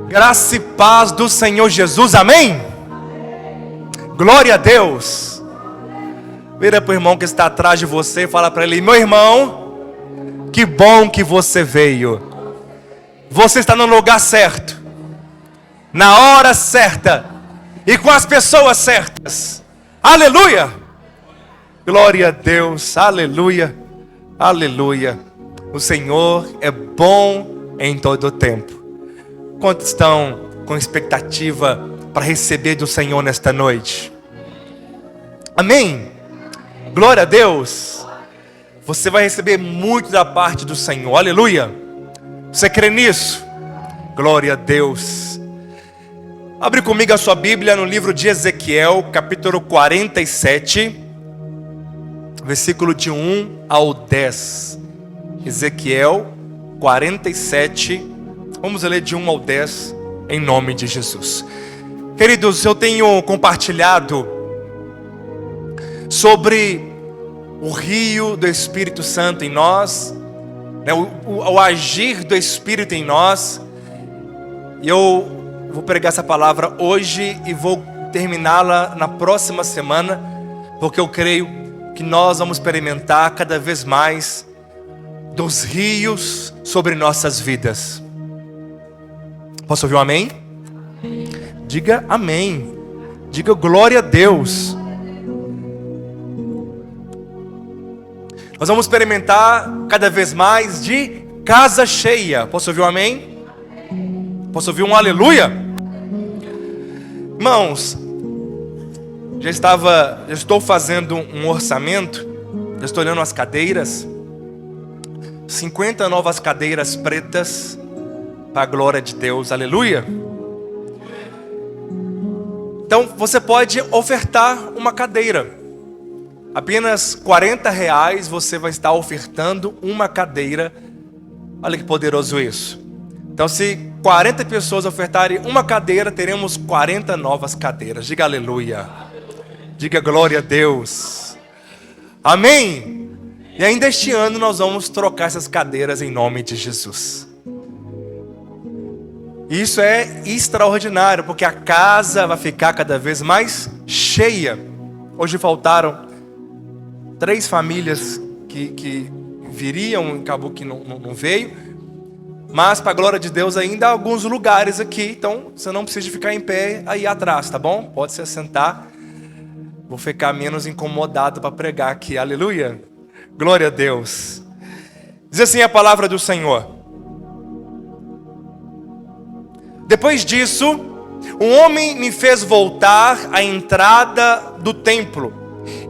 Graça e paz do Senhor Jesus, amém? Glória a Deus. Vira para o irmão que está atrás de você e fala para ele: meu irmão, que bom que você veio. Você está no lugar certo, na hora certa e com as pessoas certas. Aleluia! Glória a Deus, aleluia, aleluia. O Senhor é bom em todo o tempo. Quantos estão com expectativa para receber do Senhor nesta noite? Amém? Glória a Deus. Você vai receber muito da parte do Senhor, aleluia. Você crê nisso? Glória a Deus. Abre comigo a sua Bíblia no livro de Ezequiel, capítulo 47, versículo de 1 ao 10. Ezequiel 47, vamos ler de 1 ao 10, em nome de Jesus. Queridos, eu tenho compartilhado sobre o rio do Espírito Santo em nós, né, o agir do Espírito em nós. E eu vou pregar essa palavra hoje e vou terminá-la na próxima semana, porque eu creio que nós vamos experimentar cada vez mais dos rios sobre nossas vidas. Posso ouvir um amém? Diga amém. Diga glória a Deus. Nós vamos experimentar cada vez mais de casa cheia. Posso ouvir um amém? Posso ouvir um aleluia? Irmãos, já estou fazendo um orçamento. Já estou olhando as cadeiras. 50 novas cadeiras pretas para a glória de Deus, aleluia. Então você pode ofertar uma cadeira. Apenas R$40 você vai estar ofertando uma cadeira. Olha que poderoso isso. Então se 40 pessoas ofertarem uma cadeira, teremos 40 novas cadeiras. Diga aleluia. Diga glória a Deus. Amém. E ainda este ano nós vamos trocar essas cadeiras em nome de Jesus. Isso é extraordinário, porque a casa vai ficar cada vez mais cheia. Hoje faltaram 3 famílias que viriam, acabou que não veio. Mas para a glória de Deus ainda há alguns lugares aqui. Então você não precisa ficar em pé aí atrás, tá bom? Pode se assentar. Vou ficar menos incomodado para pregar aqui, aleluia. Glória a Deus. Diz assim a palavra do Senhor: depois disso, um homem me fez voltar à entrada do templo,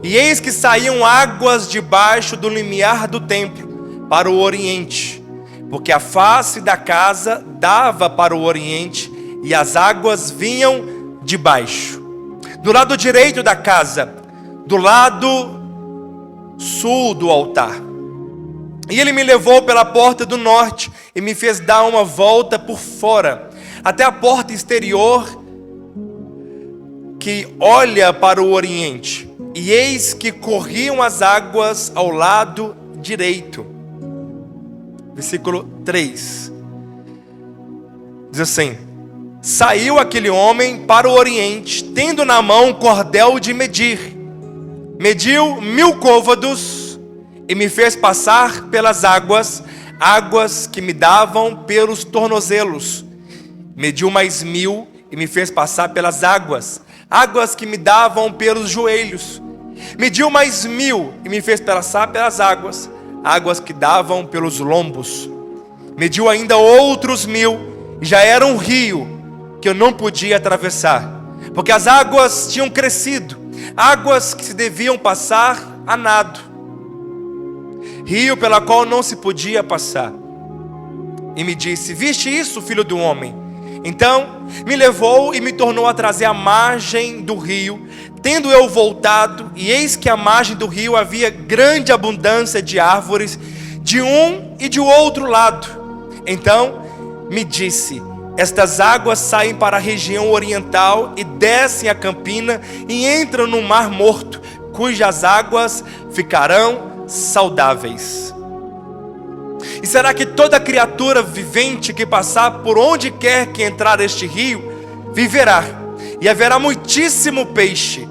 e eis que saíam águas debaixo do limiar do templo para o oriente, porque a face da casa dava para o oriente, e as águas vinham de baixo. Do lado direito da casa, do lado sul do altar. E ele me levou pela porta do norte e me fez dar uma volta por fora, até a porta exterior que olha para o oriente. E eis que corriam as águas ao lado direito. Versículo 3. Diz assim: saiu aquele homem para o oriente, tendo na mão um cordel de medir. Mediu 1000 côvados e me fez passar pelas águas, águas que me davam pelos tornozelos. Mediu mais 1000 e me fez passar pelas águas, águas que me davam pelos joelhos. Mediu mais 1000 e me fez passar pelas águas, águas que davam pelos lombos. Mediu ainda outros 1000 e já era um rio que eu não podia atravessar, porque as águas tinham crescido, águas que se deviam passar a nado, rio pela qual não se podia passar. E me disse: viste isso, filho do homem? Então me levou e me tornou a trazer a margem do rio. Tendo eu voltado, e eis que à margem do rio havia grande abundância de árvores, de um e de outro lado. Então me disse: estas águas saem para a região oriental e descem a campina e entram no mar morto, cujas águas ficarão saudáveis. E será que toda criatura vivente que passar por onde quer que entrar este rio, viverá. E haverá muitíssimo peixe,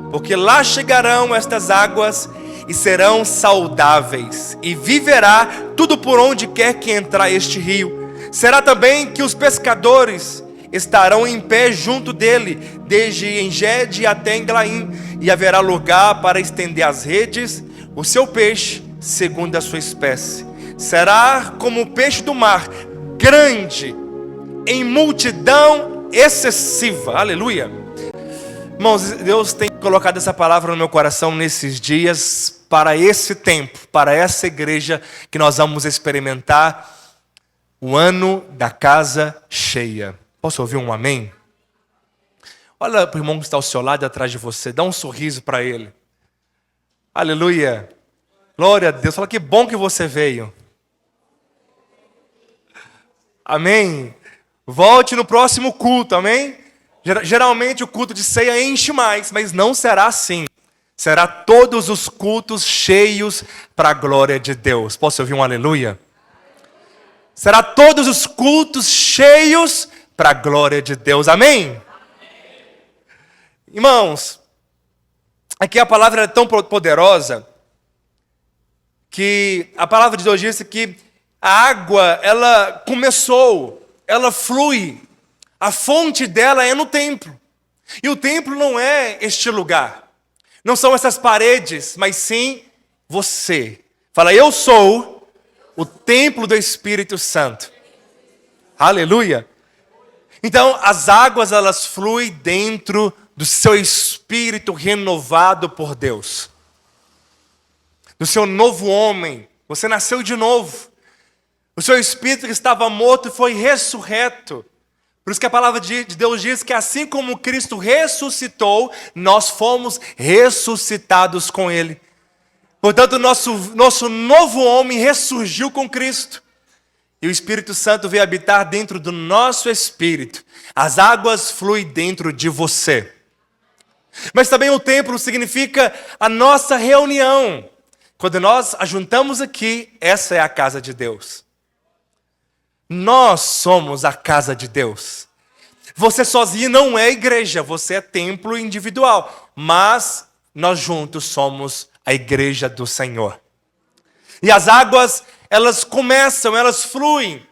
porque lá chegarão estas águas e serão saudáveis. E viverá tudo por onde quer que entrar este rio. Será também que os pescadores estarão em pé junto dele, desde Engede até Englaim, e haverá lugar para estender as redes, o seu peixe, segundo a sua espécie. Será como o peixe do mar, grande, em multidão excessiva. Aleluia. Irmãos, Deus tem colocado essa palavra no meu coração nesses dias, para esse tempo, para essa igreja que nós vamos experimentar o ano da casa cheia. Posso ouvir um amém? Olha para o irmão que está ao seu lado, atrás de você, dá um sorriso para ele. Aleluia. Glória a Deus. Fala, que bom que você veio. Amém. Volte no próximo culto, amém? Geralmente o culto de ceia enche mais, mas não será assim. Será todos os cultos cheios para a glória de Deus. Posso ouvir um aleluia? Será todos os cultos cheios para a glória de Deus. Amém? Irmãos, aqui a palavra é tão poderosa que a palavra de Deus disse que a água, ela flui. A fonte dela é no templo. E o templo não é este lugar. Não são essas paredes, mas sim você. Fala, eu sou o templo do Espírito Santo. Aleluia. Então, as águas, elas fluem dentro do seu espírito renovado por Deus. Do seu novo homem. Você nasceu de novo. O seu espírito que estava morto foi ressurreto. Por isso que a palavra de Deus diz que assim como Cristo ressuscitou, nós fomos ressuscitados com Ele. Portanto, nosso novo homem ressurgiu com Cristo. E o Espírito Santo veio habitar dentro do nosso espírito. As águas fluem dentro de você. Mas também o templo significa a nossa reunião. Quando nós ajuntamos aqui, essa é a casa de Deus. Nós somos a casa de Deus. Você sozinho não é igreja, você é templo individual. Mas nós juntos somos a igreja do Senhor. E as águas, elas fluem.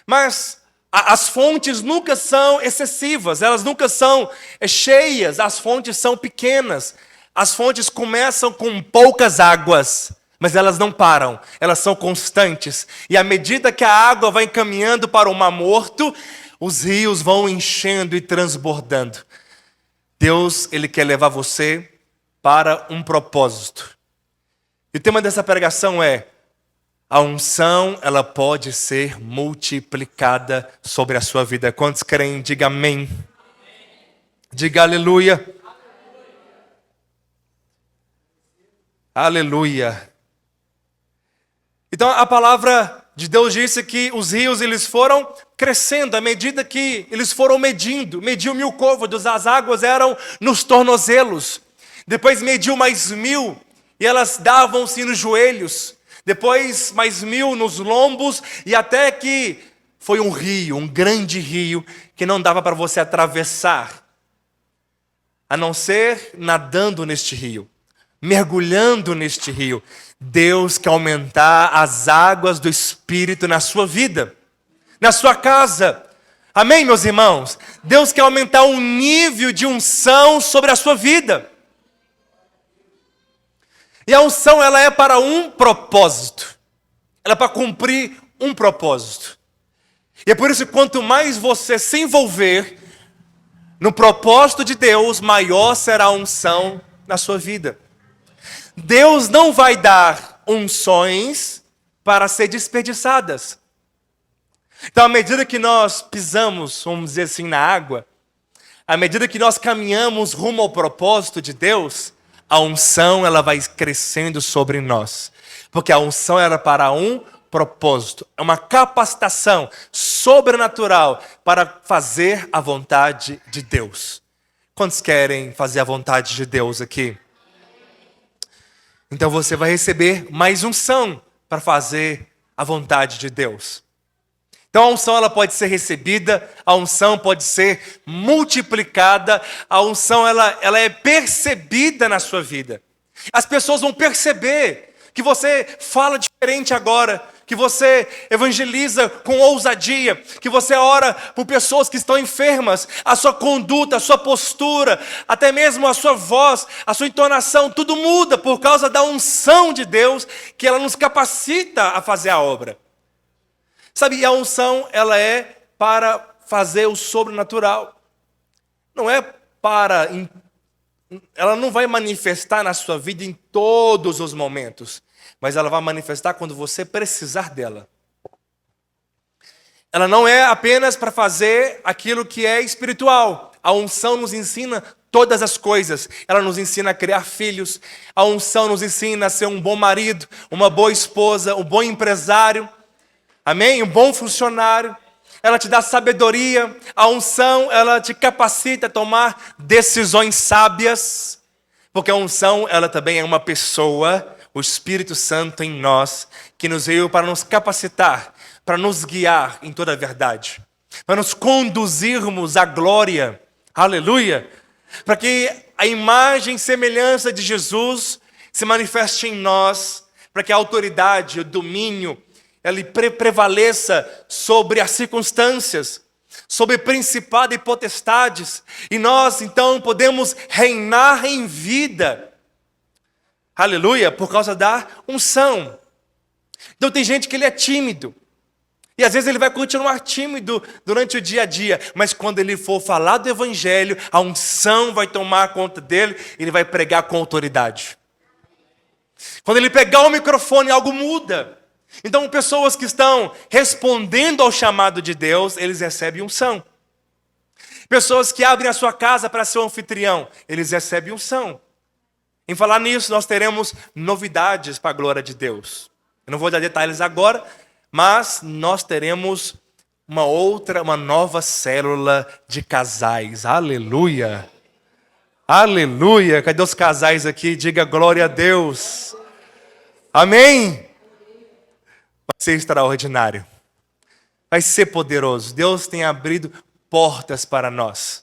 Mas as fontes nunca são excessivas, elas nunca são cheias, as fontes são pequenas. As fontes começam com poucas águas, mas elas não param, elas são constantes. E à medida que a água vai caminhando para o Mar Morto, os rios vão enchendo e transbordando. Deus, Ele quer levar você para um propósito. E o tema dessa pregação é: a unção, ela pode ser multiplicada sobre a sua vida. Quantos creem? Diga amém. Diga aleluia. Aleluia. Então a palavra de Deus disse que os rios, eles foram crescendo à medida que eles foram mediu 1000 côvados, as águas eram nos tornozelos. Depois mediu mais 1000 e elas davam-se nos joelhos. Depois mais 1000 nos lombos, e até que foi um rio, um grande rio, que não dava para você atravessar, a não ser nadando neste rio, mergulhando neste rio. Deus quer aumentar as águas do Espírito na sua vida, na sua casa. Amém, meus irmãos? Deus quer aumentar o nível de unção sobre a sua vida. E a unção, ela é para um propósito. Ela é para cumprir um propósito. E é por isso que quanto mais você se envolver no propósito de Deus, maior será a unção na sua vida. Deus não vai dar unções para ser desperdiçadas. Então, à medida que nós pisamos, vamos dizer assim, na água, à medida que nós caminhamos rumo ao propósito de Deus, a unção, ela vai crescendo sobre nós. Porque a unção era para um propósito. É uma capacitação sobrenatural para fazer a vontade de Deus. Quantos querem fazer a vontade de Deus aqui? Então você vai receber mais unção para fazer a vontade de Deus. Então a unção ela pode ser recebida, a unção pode ser multiplicada, a unção ela é percebida na sua vida. As pessoas vão perceber que você fala diferente agora, que você evangeliza com ousadia, que você ora por pessoas que estão enfermas, a sua conduta, a sua postura, até mesmo a sua voz, a sua entonação, tudo muda por causa da unção de Deus, que ela nos capacita a fazer a obra. Sabe, a unção, ela é para fazer o sobrenatural. Não é para... Ela não vai manifestar na sua vida em todos os momentos, mas ela vai manifestar quando você precisar dela. Ela não é apenas para fazer aquilo que é espiritual. A unção nos ensina todas as coisas. Ela nos ensina a criar filhos. A unção nos ensina a ser um bom marido, uma boa esposa, um bom empresário. Amém? Um bom funcionário. Ela te dá sabedoria. A unção, ela te capacita a tomar decisões sábias. Porque a unção, ela também é uma pessoa, o Espírito Santo em nós, que nos veio para nos capacitar, para nos guiar em toda a verdade, para nos conduzirmos à glória. Aleluia! Para que a imagem e semelhança de Jesus se manifeste em nós, para que a autoridade, o domínio, ele prevaleça sobre as circunstâncias, sobre principado e potestades, e nós então podemos reinar em vida, aleluia, por causa da unção. Então tem gente que ele é tímido, e às vezes ele vai continuar tímido durante o dia a dia, mas quando ele for falar do evangelho, a unção vai tomar conta dele, ele vai pregar com autoridade. Quando ele pegar o microfone, algo muda. Então, pessoas que estão respondendo ao chamado de Deus, eles recebem unção. Pessoas que abrem a sua casa para ser um anfitrião, eles recebem unção. Em falar nisso, nós teremos novidades para a glória de Deus. Eu não vou dar detalhes agora, mas nós teremos uma nova célula de casais. Aleluia! Aleluia! Cadê os casais aqui? Diga glória a Deus. Amém? Vai ser extraordinário. Vai ser poderoso. Deus tem abrido portas para nós.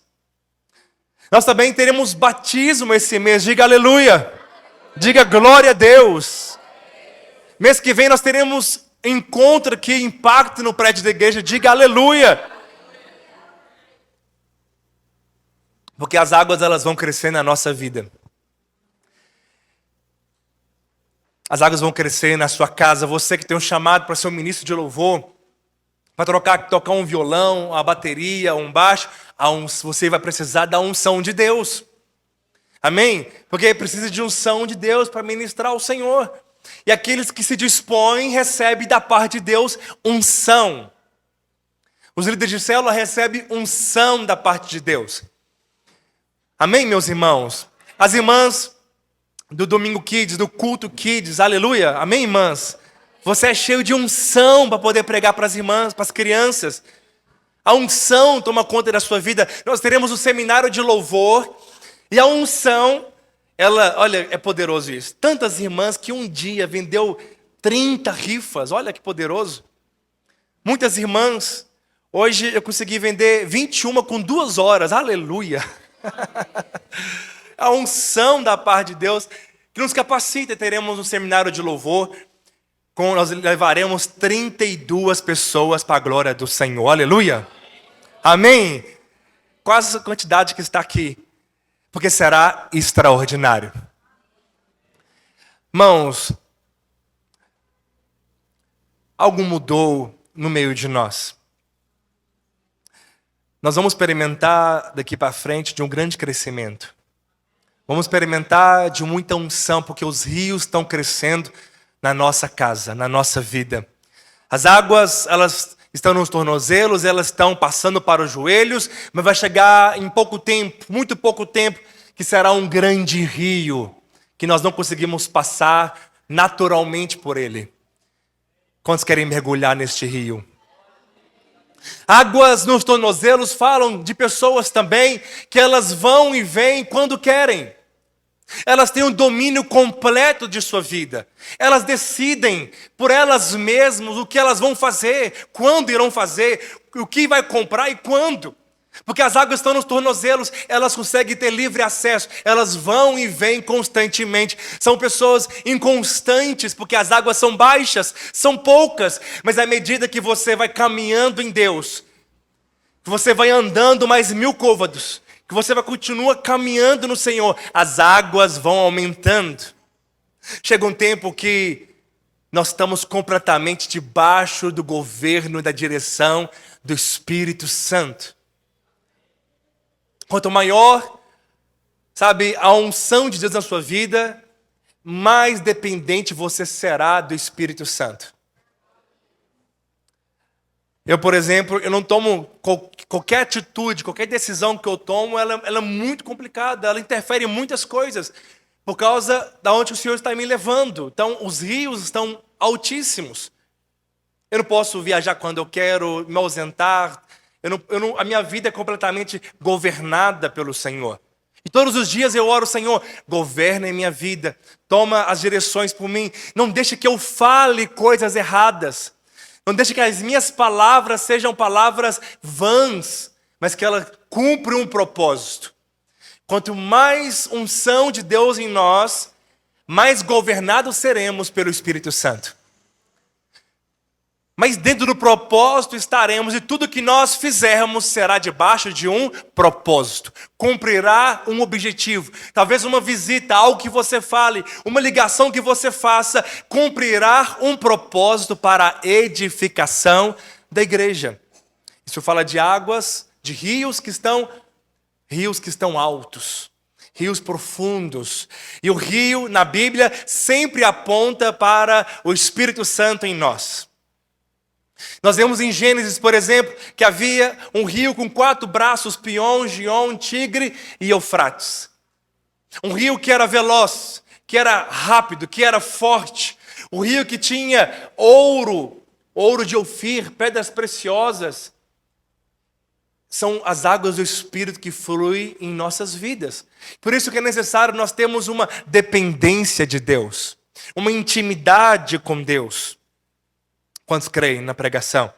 Nós também teremos batismo esse mês. Diga aleluia. Diga glória a Deus. Mês que vem nós teremos encontro aqui, impacto no prédio da igreja. Diga aleluia. Porque as águas elas vão crescer na nossa vida. As águas vão crescer na sua casa. Você que tem um chamado para ser um ministro de louvor, para tocar um violão, uma bateria, um baixo, você vai precisar da unção de Deus. Amém? Porque precisa de unção de Deus para ministrar ao Senhor. E aqueles que se dispõem recebem da parte de Deus unção. Os líderes de célula recebem unção da parte de Deus. Amém, meus irmãos? As irmãs do Domingo Kids, do Culto Kids, aleluia, amém, irmãs? Você é cheio de unção para poder pregar para as irmãs, para as crianças. A unção toma conta da sua vida. Nós teremos um seminário de louvor, e a unção, olha, é poderoso isso. Tantas irmãs que um dia vendeu 30 rifas, olha que poderoso. Muitas irmãs, hoje eu consegui vender 21 com 2 horas, aleluia. A unção da parte de Deus que nos capacita. Teremos um seminário de louvor, nós levaremos 32 pessoas para a glória do Senhor, aleluia, amém, quase a quantidade que está aqui, porque será extraordinário. Irmãos, algo mudou no meio de nós. Nós vamos experimentar daqui para frente de um grande crescimento. Vamos experimentar de muita unção, porque os rios estão crescendo na nossa casa, na nossa vida. As águas, elas estão nos tornozelos, elas estão passando para os joelhos, mas vai chegar em pouco tempo, muito pouco tempo, que será um grande rio, que nós não conseguimos passar naturalmente por ele. Quantos querem mergulhar neste rio? Águas nos tornozelos falam de pessoas também que elas vão e vêm quando querem. Elas têm um domínio completo de sua vida. Elas decidem por elas mesmas o que elas vão fazer, quando irão fazer, o que vai comprar e quando. Porque as águas estão nos tornozelos, elas conseguem ter livre acesso, elas vão e vêm constantemente. São pessoas inconstantes, porque as águas são baixas, são poucas, mas à medida que você vai caminhando em Deus, que você vai andando mais 1000 côvados, que você vai continuar caminhando no Senhor, as águas vão aumentando. Chega um tempo que nós estamos completamente debaixo do governo e da direção do Espírito Santo. Quanto maior, a unção de Deus na sua vida, mais dependente você será do Espírito Santo. Eu, por exemplo, eu não tomo qualquer atitude, qualquer decisão que eu tomo, ela é muito complicada, ela interfere em muitas coisas, por causa de onde o Senhor está me levando. Então, os rios estão altíssimos. Eu não posso viajar quando eu quero, me ausentar. A minha vida é completamente governada pelo Senhor. E todos os dias eu oro, Senhor, governa em minha vida, toma as direções por mim, não deixe que eu fale coisas erradas, não deixe que as minhas palavras sejam palavras vãs, mas que elas cumprem um propósito. Quanto mais unção de Deus em nós, mais governados seremos pelo Espírito Santo. Mas dentro do propósito estaremos, e tudo que nós fizermos será debaixo de um propósito. Cumprirá um objetivo. Talvez uma visita, algo que você fale, uma ligação que você faça, cumprirá um propósito para a edificação da igreja. Isso fala de águas, de rios que estão altos, rios profundos. E o rio, na Bíblia, sempre aponta para o Espírito Santo em nós. Nós vemos em Gênesis, por exemplo, que havia um rio com 4 braços, Piom, Gion, Tigre e Eufrates. Um rio que era veloz, que era rápido, que era forte. Um rio que tinha ouro de Ofir, pedras preciosas. São as águas do Espírito que fluem em nossas vidas. Por isso que é necessário nós termos uma dependência de Deus, uma intimidade com Deus. Quantos creem na pregação?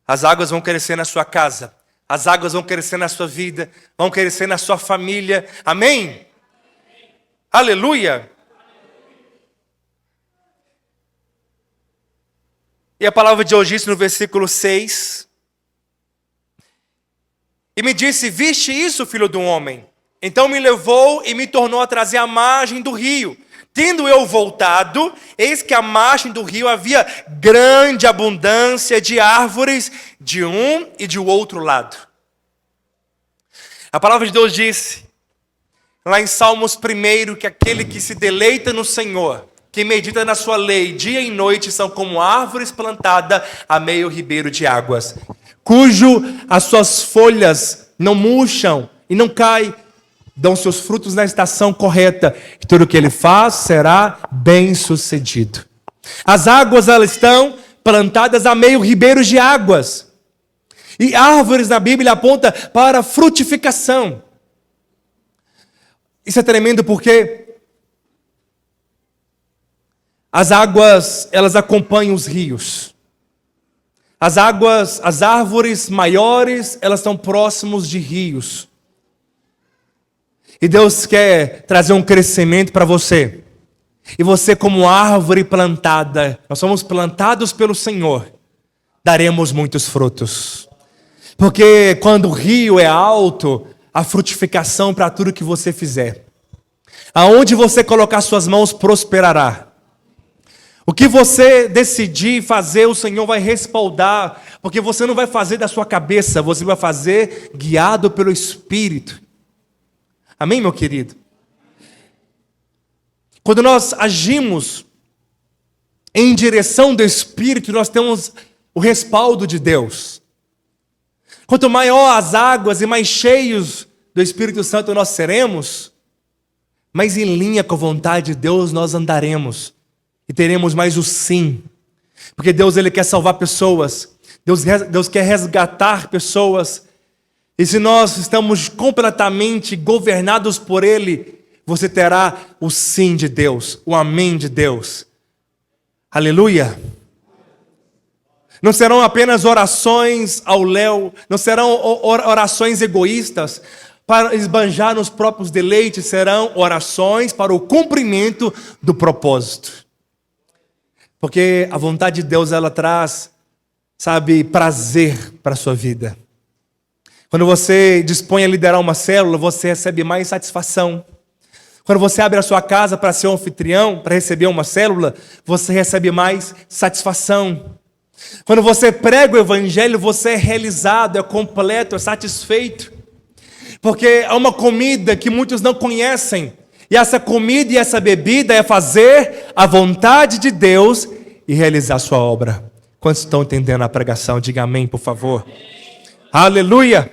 As águas vão crescer na sua casa. As águas vão crescer na sua vida. Vão crescer na sua família. Amém? Amém. Aleluia! E a palavra de hoje diz no versículo 6. E me disse, viste isso, filho do homem? Então me levou e me tornou a trazer a margem do rio. Tendo eu voltado, eis que à margem do rio havia grande abundância de árvores de um e de outro lado. A palavra de Deus disse, lá em Salmos 1, que aquele que se deleita no Senhor, que medita na sua lei, dia e noite, são como árvores plantadas a meio ribeiro de águas, cujo as suas folhas não murcham e não caem, dão seus frutos na estação correta, e tudo o que ele faz será bem sucedido. As águas, elas estão plantadas a meio ribeiros de águas. E árvores na Bíblia aponta para frutificação. Isso é tremendo porque as águas, elas acompanham os rios. As árvores maiores, elas estão próximos de rios. E Deus quer trazer um crescimento para você. E você, como árvore plantada, nós somos plantados pelo Senhor, daremos muitos frutos. Porque quando o rio é alto, a frutificação para tudo que você fizer. Aonde você colocar suas mãos, prosperará. O que você decidir fazer, o Senhor vai respaldar. Porque você não vai fazer da sua cabeça, você vai fazer guiado pelo Espírito. Amém, meu querido? Quando nós agimos em direção do Espírito, nós temos o respaldo de Deus. Quanto maior as águas e mais cheios do Espírito Santo nós seremos, mais em linha com a vontade de Deus nós andaremos. E teremos mais o sim. Porque Deus, Ele quer salvar pessoas. Deus quer resgatar pessoas. E se nós estamos completamente governados por Ele, você terá o sim de Deus, o amém de Deus. Aleluia! Não serão apenas orações ao léu, não serão orações egoístas para esbanjar nos próprios deleites, serão orações para o cumprimento do propósito. Porque a vontade de Deus, ela traz, prazer para a sua vida. Quando você dispõe a liderar uma célula, você recebe mais satisfação. Quando você abre a sua casa para ser um anfitrião, para receber uma célula, você recebe mais satisfação. Quando você prega o evangelho, você é realizado, é completo, é satisfeito. Porque há uma comida que muitos não conhecem. E essa comida e essa bebida é fazer a vontade de Deus e realizar a sua obra. Quantos estão entendendo a pregação? Diga amém, por favor. Aleluia!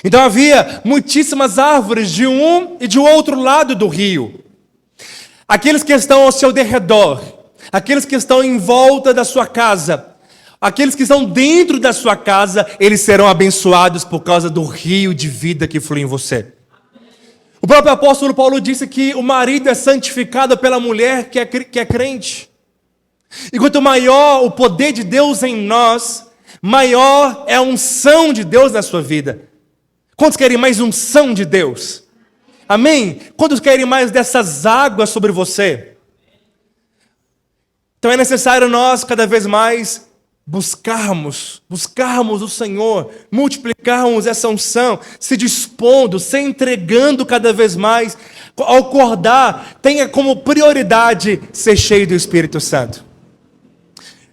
Então havia muitíssimas árvores de um e de outro lado do rio. Aqueles que estão ao seu derredor, aqueles que estão em volta da sua casa, aqueles que estão dentro da sua casa, eles serão abençoados por causa do rio de vida que flui em você. O próprio apóstolo Paulo disse que o marido é santificado pela mulher que é crente. E quanto maior o poder de Deus em nós, maior é a unção de Deus na sua vida. Quantos querem mais unção de Deus? Amém? Quantos querem mais dessas águas sobre você? Então é necessário nós cada vez mais buscarmos o Senhor, multiplicarmos essa unção, se dispondo, se entregando cada vez mais. Ao acordar, tenha como prioridade ser cheio do Espírito Santo.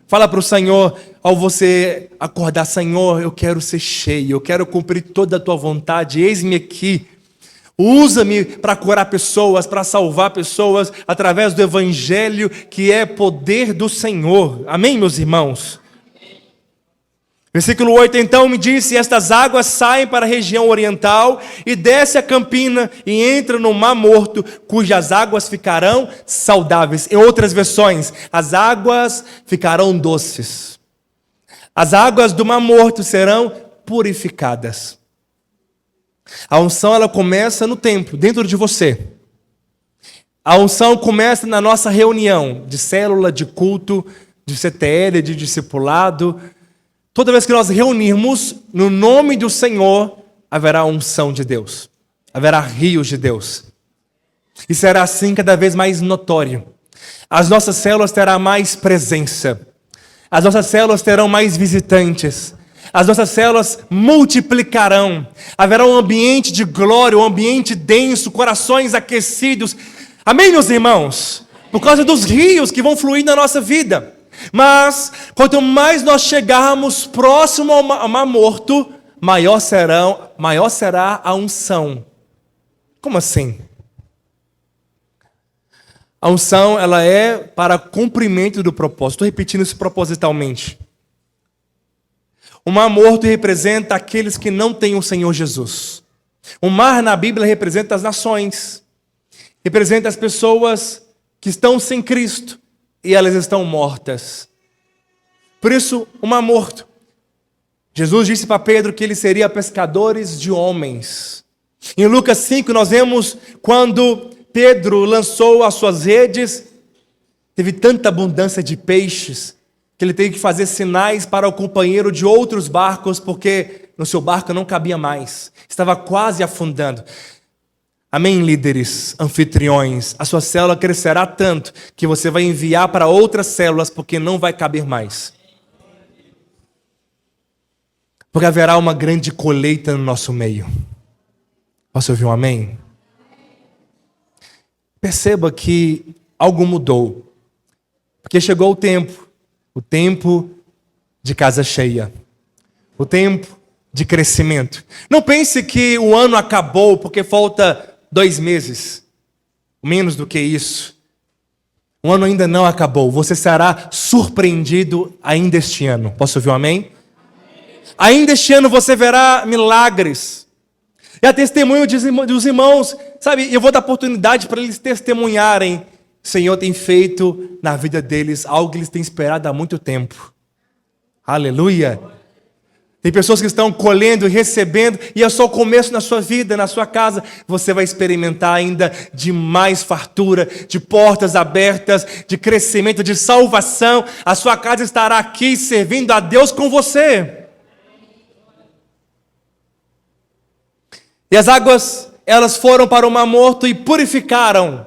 Fala para o Senhor, ao você acordar: Senhor, eu quero ser cheio, eu quero cumprir toda a tua vontade, eis-me aqui. Usa-me para curar pessoas, para salvar pessoas, através do Evangelho, que é poder do Senhor. Amém, meus irmãos? Versículo 8, então me disse: estas águas saem para a região oriental e desce a campina e entra no Mar Morto, cujas águas ficarão saudáveis. Em outras versões, as águas ficarão doces. As águas do Mar Morto serão purificadas. A unção, ela começa no templo, dentro de você. A unção começa na nossa reunião de célula, de culto, de CTL, de discipulado. Toda vez que nós reunirmos no nome do Senhor, haverá unção de Deus. Haverá rios de Deus. E será assim cada vez mais notório. As nossas células terão mais presença. As nossas células terão mais visitantes. As nossas células multiplicarão. Haverá um ambiente de glória, um ambiente denso, corações aquecidos. Amém, meus irmãos? Por causa dos rios que vão fluir na nossa vida. Mas, quanto mais nós chegarmos próximo ao Mar Morto, maior será a unção. Como assim? A unção, ela é para cumprimento do propósito. Estou repetindo isso propositalmente. O Mar Morto representa aqueles que não têm o Senhor Jesus. O mar na Bíblia representa as nações. Representa as pessoas que estão sem Cristo. E elas estão mortas. Por isso, o Mar Morto. Jesus disse para Pedro que ele seria pescadores de homens. Em Lucas 5, nós vemos quando Pedro lançou as suas redes, teve tanta abundância de peixes, que ele teve que fazer sinais para o companheiro de outros barcos, porque no seu barco não cabia mais. Estava quase afundando. Amém, líderes, anfitriões? A sua célula crescerá tanto que você vai enviar para outras células porque não vai caber mais. Porque haverá uma grande colheita no nosso meio. Posso ouvir um amém? Perceba que algo mudou. Porque chegou o tempo de casa cheia. O tempo de crescimento. Não pense que o ano acabou porque falta 2 meses, menos do que isso. O ano ainda não acabou. Você será surpreendido ainda este ano. Posso ouvir um amém? Ainda este ano você verá milagres. E a testemunho dos irmãos, eu vou dar oportunidade para eles testemunharem. O Senhor tem feito na vida deles algo que eles têm esperado há muito tempo. Aleluia! Tem pessoas que estão colhendo e recebendo, e é só o começo na sua vida, na sua casa. Você vai experimentar ainda de mais fartura, de portas abertas, de crescimento, de salvação. A sua casa estará aqui servindo a Deus com você. E as águas, elas foram para o Mar Morto e purificaram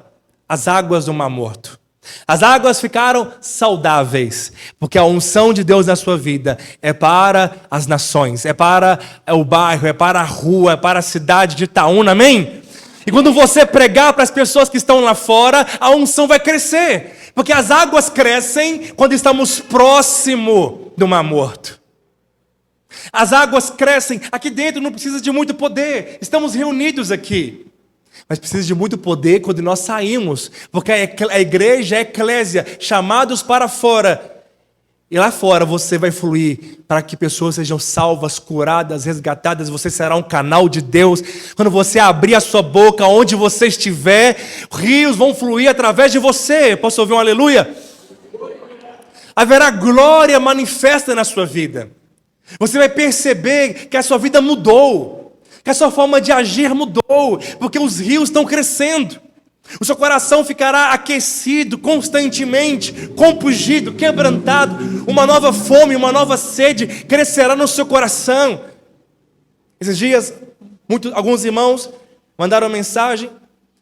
as águas do Mar Morto. As águas ficaram saudáveis, porque a unção de Deus na sua vida é para as nações, é para o bairro, é para a rua, é para a cidade de Itaúna, amém? E quando você pregar para as pessoas que estão lá fora, a unção vai crescer, porque as águas crescem quando estamos próximo do Mar Morto. As águas crescem, aqui dentro não precisa de muito poder, estamos reunidos aqui. Mas precisa de muito poder quando nós saímos, porque a igreja é a eclésia, chamados para fora. E lá fora você vai fluir para que pessoas sejam salvas, curadas, resgatadas. Você será um canal de Deus. Quando você abrir a sua boca, onde você estiver, rios vão fluir através de você. Posso ouvir um aleluia? Haverá glória manifesta na sua vida. Você vai perceber que a sua vida mudou, que a sua forma de agir mudou, porque os rios estão crescendo. O seu coração ficará aquecido constantemente, compungido, quebrantado. Uma nova fome, uma nova sede crescerá no seu coração. Esses dias, alguns irmãos mandaram mensagem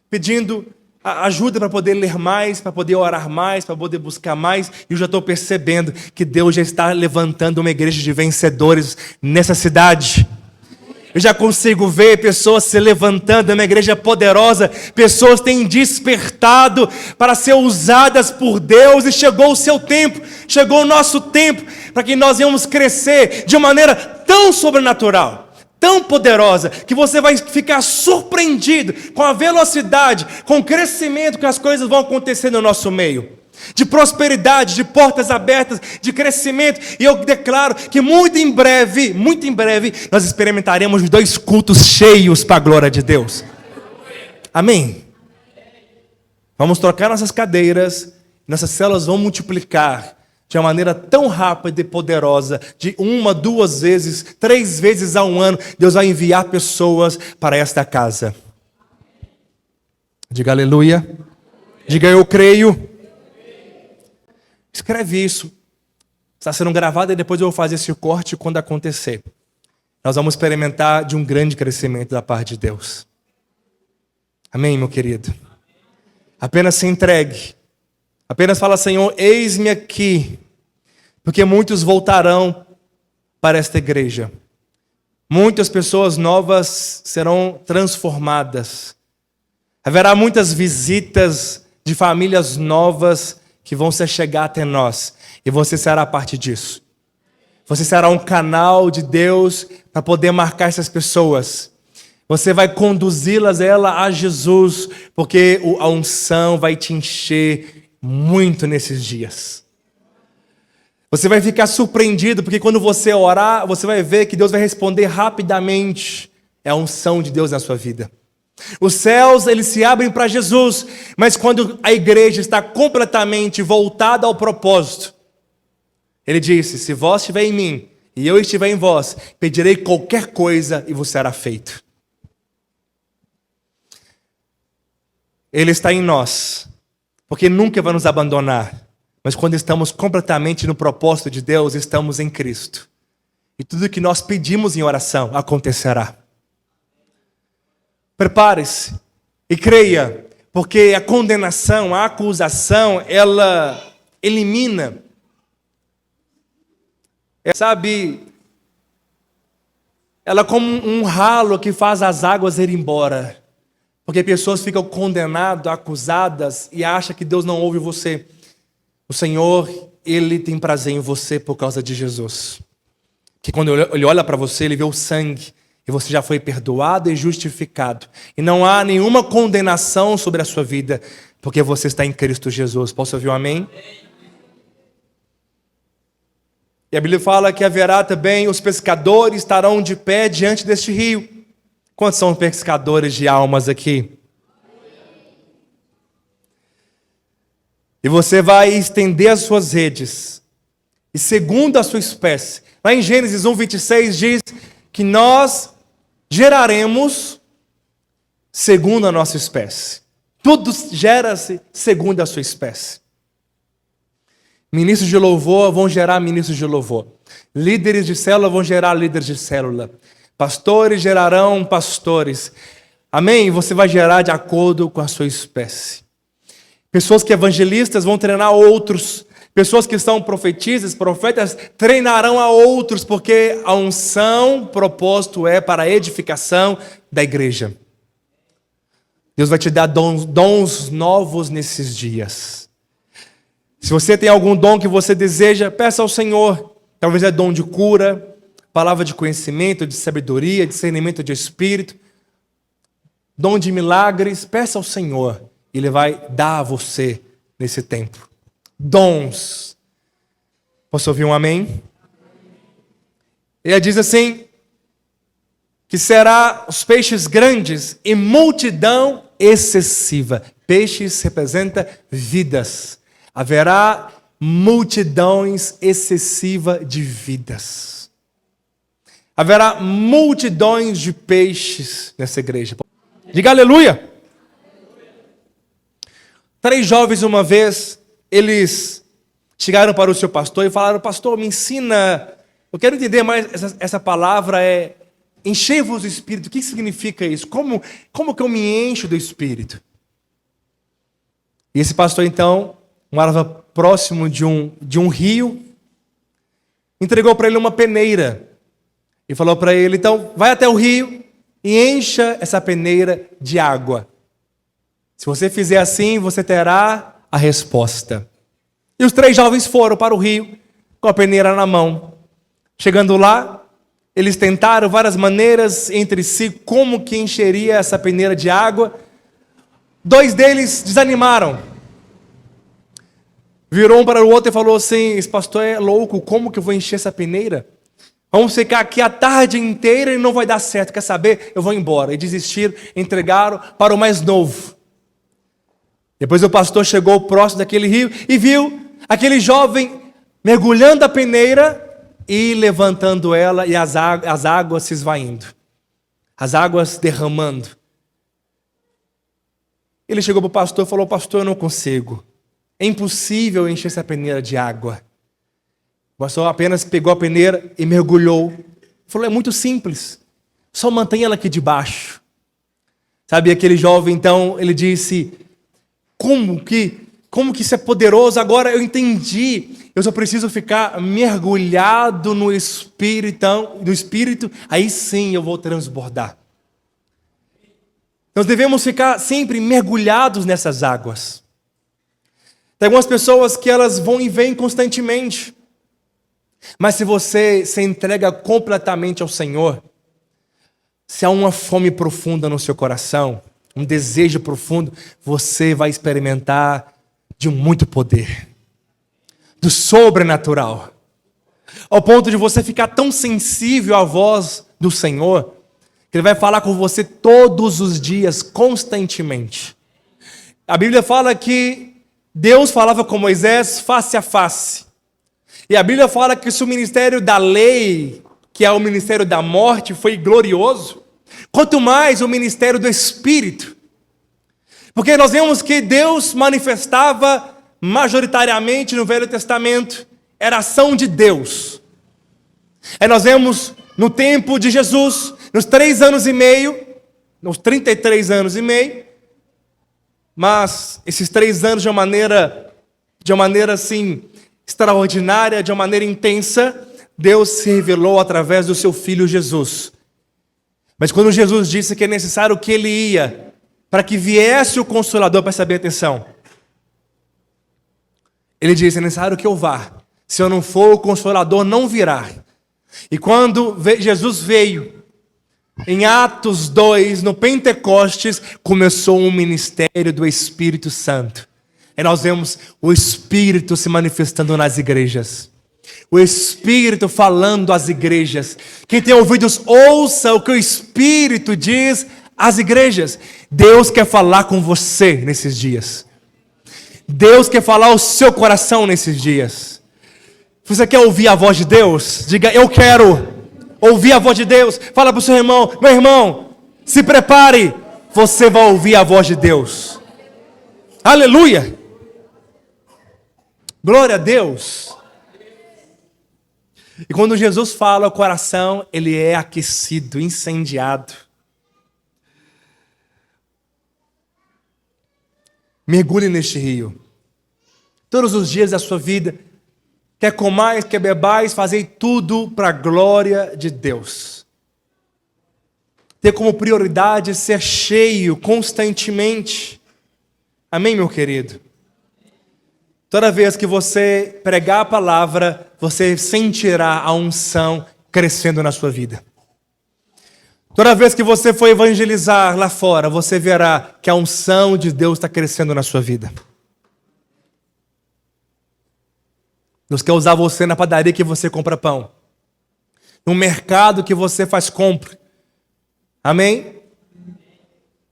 pedindo ajuda para poder ler mais, para poder orar mais, para poder buscar mais. E eu já estou percebendo que Deus já está levantando uma igreja de vencedores nessa cidade. Eu já consigo ver pessoas se levantando, é uma igreja poderosa, pessoas têm despertado para ser usadas por Deus, e chegou o seu tempo, chegou o nosso tempo, para que nós venhamos crescer de uma maneira tão sobrenatural, tão poderosa, que você vai ficar surpreendido com a velocidade, com o crescimento que as coisas vão acontecer no nosso meio. De prosperidade, de portas abertas, de crescimento. E eu declaro que muito em breve, nós experimentaremos 2 cultos cheios para a glória de Deus. Amém? Vamos trocar nossas cadeiras, nossas células vão multiplicar de uma maneira tão rápida e poderosa, de 1, 2 vezes, 3 vezes ao ano, Deus vai enviar pessoas para esta casa. Diga aleluia. Diga eu creio. Escreve isso. Está sendo gravado e depois eu vou fazer esse corte quando acontecer. Nós vamos experimentar de um grande crescimento da parte de Deus. Amém, meu querido? Apenas se entregue. Apenas fala, Senhor, eis-me aqui. Porque muitos voltarão para esta igreja. Muitas pessoas novas serão transformadas. Haverá muitas visitas de famílias novas que vão se chegar até nós, e você será parte disso. Você será um canal de Deus para poder marcar essas pessoas. Você vai conduzi-las a Jesus, porque a unção vai te encher muito nesses dias. Você vai ficar surpreendido, porque quando você orar, você vai ver que Deus vai responder rapidamente. É a unção de Deus na sua vida. Os céus, eles se abrem para Jesus, mas quando a igreja está completamente voltada ao propósito, ele disse, se vós estiver em mim, e eu estiver em vós, pedirei qualquer coisa e vos será feito. Ele está em nós, porque nunca vai nos abandonar, mas quando estamos completamente no propósito de Deus, estamos em Cristo. E tudo que nós pedimos em oração acontecerá. Prepare-se e creia, porque a condenação, a acusação, ela elimina, sabe, ela é como um ralo que faz as águas ir embora, porque pessoas ficam condenadas, acusadas e acham que Deus não ouve você. O Senhor, Ele tem prazer em você por causa de Jesus, que quando Ele olha para você, Ele vê o sangue, e você já foi perdoado e justificado. E não há nenhuma condenação sobre a sua vida, porque você está em Cristo Jesus. Posso ouvir um amém? E a Bíblia fala que haverá também, os pescadores estarão de pé diante deste rio. Quantos são pescadores de almas aqui? E você vai estender as suas redes. e segundo a sua espécie. Lá em Gênesis 1:26 diz que nós geraremos segundo a nossa espécie. Tudo gera-se segundo a sua espécie. Ministros de louvor vão gerar ministros de louvor. Líderes de célula vão gerar líderes de célula. Pastores gerarão pastores. Amém? Você vai gerar de acordo com a sua espécie. Pessoas que evangelistas vão treinar outros. Pessoas que são profetistas, profetas, treinarão a outros, porque a unção, o propósito é para a edificação da igreja. Deus vai te dar dons novos nesses dias. Se você tem algum dom que você deseja, peça ao Senhor. Talvez é dom de cura, palavra de conhecimento, de sabedoria, discernimento de espírito, dom de milagres. Peça ao Senhor, Ele vai dar a você nesse tempo. Dons. Posso ouvir um amém? Ele diz assim, que será os peixes grandes e multidão excessiva. Peixes representa vidas. Haverá multidões excessivas de vidas. Haverá multidões de peixes nessa igreja. Diga aleluia. 3 jovens uma vez, eles chegaram para o seu pastor e falaram, pastor, me ensina, eu quero entender mais essa palavra, encher-vos do Espírito. O que significa isso? Como que eu me encho do Espírito? E esse pastor então, morava próximo de um rio, entregou para ele uma peneira e falou para ele, então vai até o rio e encha essa peneira de água. Se você fizer assim, você terá a resposta. E os 3 jovens foram para o rio com a peneira na mão. Chegando lá, eles tentaram várias maneiras entre si como que encheria essa peneira de água. 2 deles desanimaram. Virou um para o outro e falou assim, esse pastor é louco, como que eu vou encher essa peneira? Vamos ficar aqui a tarde inteira e não vai dar certo, quer saber? Eu vou embora. E desistiram, entregaram para o mais novo. Depois o pastor chegou próximo daquele rio e viu aquele jovem mergulhando a peneira e levantando ela e as águas se esvaindo. As águas derramando. Ele chegou para o pastor e falou, pastor, eu não consigo. É impossível encher essa peneira de água. O pastor apenas pegou a peneira e mergulhou. Falou, é muito simples. Só mantenha ela aqui debaixo. Sabe, aquele jovem então, ele disse, como que isso é poderoso? Agora eu entendi. Eu só preciso ficar mergulhado no Espírito, aí sim eu vou transbordar. Nós devemos ficar sempre mergulhados nessas águas. Tem algumas pessoas que elas vão e vêm constantemente. Mas se você se entrega completamente ao Senhor, se há uma fome profunda no seu coração, um desejo profundo, você vai experimentar de muito poder, do sobrenatural, ao ponto de você ficar tão sensível à voz do Senhor, que Ele vai falar com você todos os dias, constantemente. A Bíblia fala que Deus falava com Moisés face a face. E a Bíblia fala que se o ministério da lei, que é o ministério da morte, foi glorioso, quanto mais o ministério do Espírito. Porque nós vemos que Deus manifestava majoritariamente no Velho Testamento, era a ação de Deus. Aí nós vemos no tempo de Jesus, nos 3 anos e meio, nos 33 anos e meio, mas esses 3 anos de uma maneira assim, extraordinária, de uma maneira intensa, Deus se revelou através do seu Filho Jesus. Mas quando Jesus disse que é necessário que Ele ia, para que viesse o Consolador, presta bem atenção. Ele disse, é necessário que eu vá. Se eu não for, o Consolador não virá. E quando Jesus veio, em Atos 2, no Pentecostes, começou um ministério do Espírito Santo. E nós vemos o Espírito se manifestando nas igrejas. O Espírito falando às igrejas. Quem tem ouvidos, ouça o que o Espírito diz às igrejas. Deus quer falar com você nesses dias. Deus quer falar ao seu coração nesses dias. Você quer ouvir a voz de Deus? Diga, eu quero ouvir a voz de Deus. Fala para o seu irmão, meu irmão, se prepare, você vai ouvir a voz de Deus. Aleluia! Glória a Deus! E quando Jesus fala, o coração, ele é aquecido, incendiado. Mergulhe neste rio. Todos os dias da sua vida, quer comais, quer bebais, fazei tudo para a glória de Deus. Ter como prioridade ser cheio constantemente. Amém, meu querido? Toda vez que você pregar a palavra, você sentirá a unção crescendo na sua vida. Toda vez que você for evangelizar lá fora, você verá que a unção de Deus está crescendo na sua vida. Deus quer usar você na padaria que você compra pão, no mercado que você faz compra. Amém?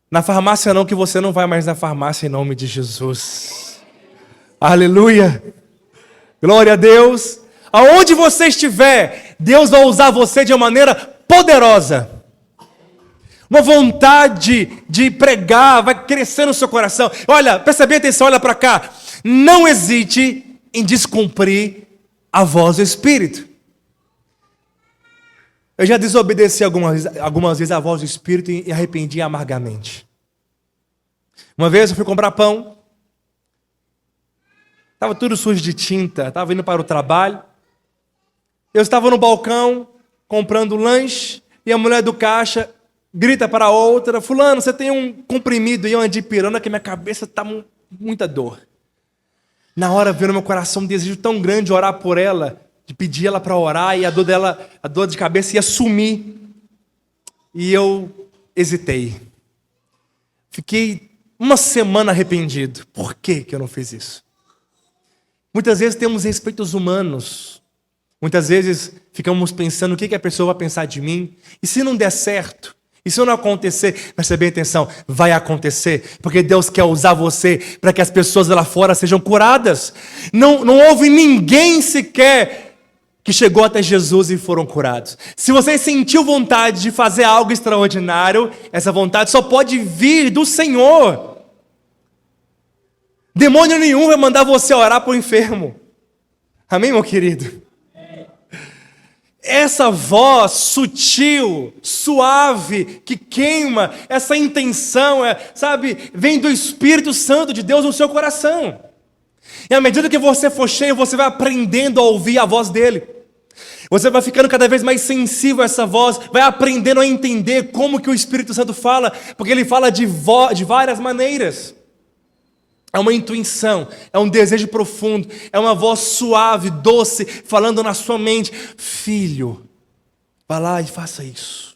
Na farmácia não, que você não vai mais na farmácia em nome de Jesus. Aleluia! Glória a Deus! Aonde você estiver, Deus vai usar você de uma maneira poderosa. Uma vontade de pregar vai crescer no seu coração. Olha, presta bem atenção, olha para cá. Não hesite em descumprir a voz do Espírito. Eu já desobedeci algumas vezes a voz do Espírito e arrependi amargamente. Uma vez eu fui comprar pão. Estava tudo sujo de tinta, estava indo para o trabalho. Eu estava no balcão comprando lanche e a mulher do caixa grita para a outra: fulano, você tem um comprimido aí, uma dipirona, que minha cabeça está muita dor. Na hora veio no meu coração um desejo tão grande de orar por ela, de pedir ela para orar, e a dor de cabeça ia sumir. E eu hesitei. Fiquei uma semana arrependido. Por que eu não fiz isso? Muitas vezes temos respeitos humanos. Muitas vezes ficamos pensando o que a pessoa vai pensar de mim. E se não der certo? E se não acontecer? Presta bem atenção, vai acontecer. Porque Deus quer usar você para que as pessoas lá fora sejam curadas. Não houve ninguém sequer que chegou até Jesus e foram curados. Se você sentiu vontade de fazer algo extraordinário, essa vontade só pode vir do Senhor. Demônio nenhum vai mandar você orar para o enfermo. Amém, meu querido? Essa voz sutil, suave, que queima, essa intenção, vem do Espírito Santo de Deus no seu coração. E à medida que você for cheio, você vai aprendendo a ouvir a voz dele. Você vai ficando cada vez mais sensível a essa voz, vai aprendendo a entender como que o Espírito Santo fala, porque ele fala de várias maneiras. É uma intuição, é um desejo profundo, é uma voz suave, doce, falando na sua mente: filho, vá lá e faça isso.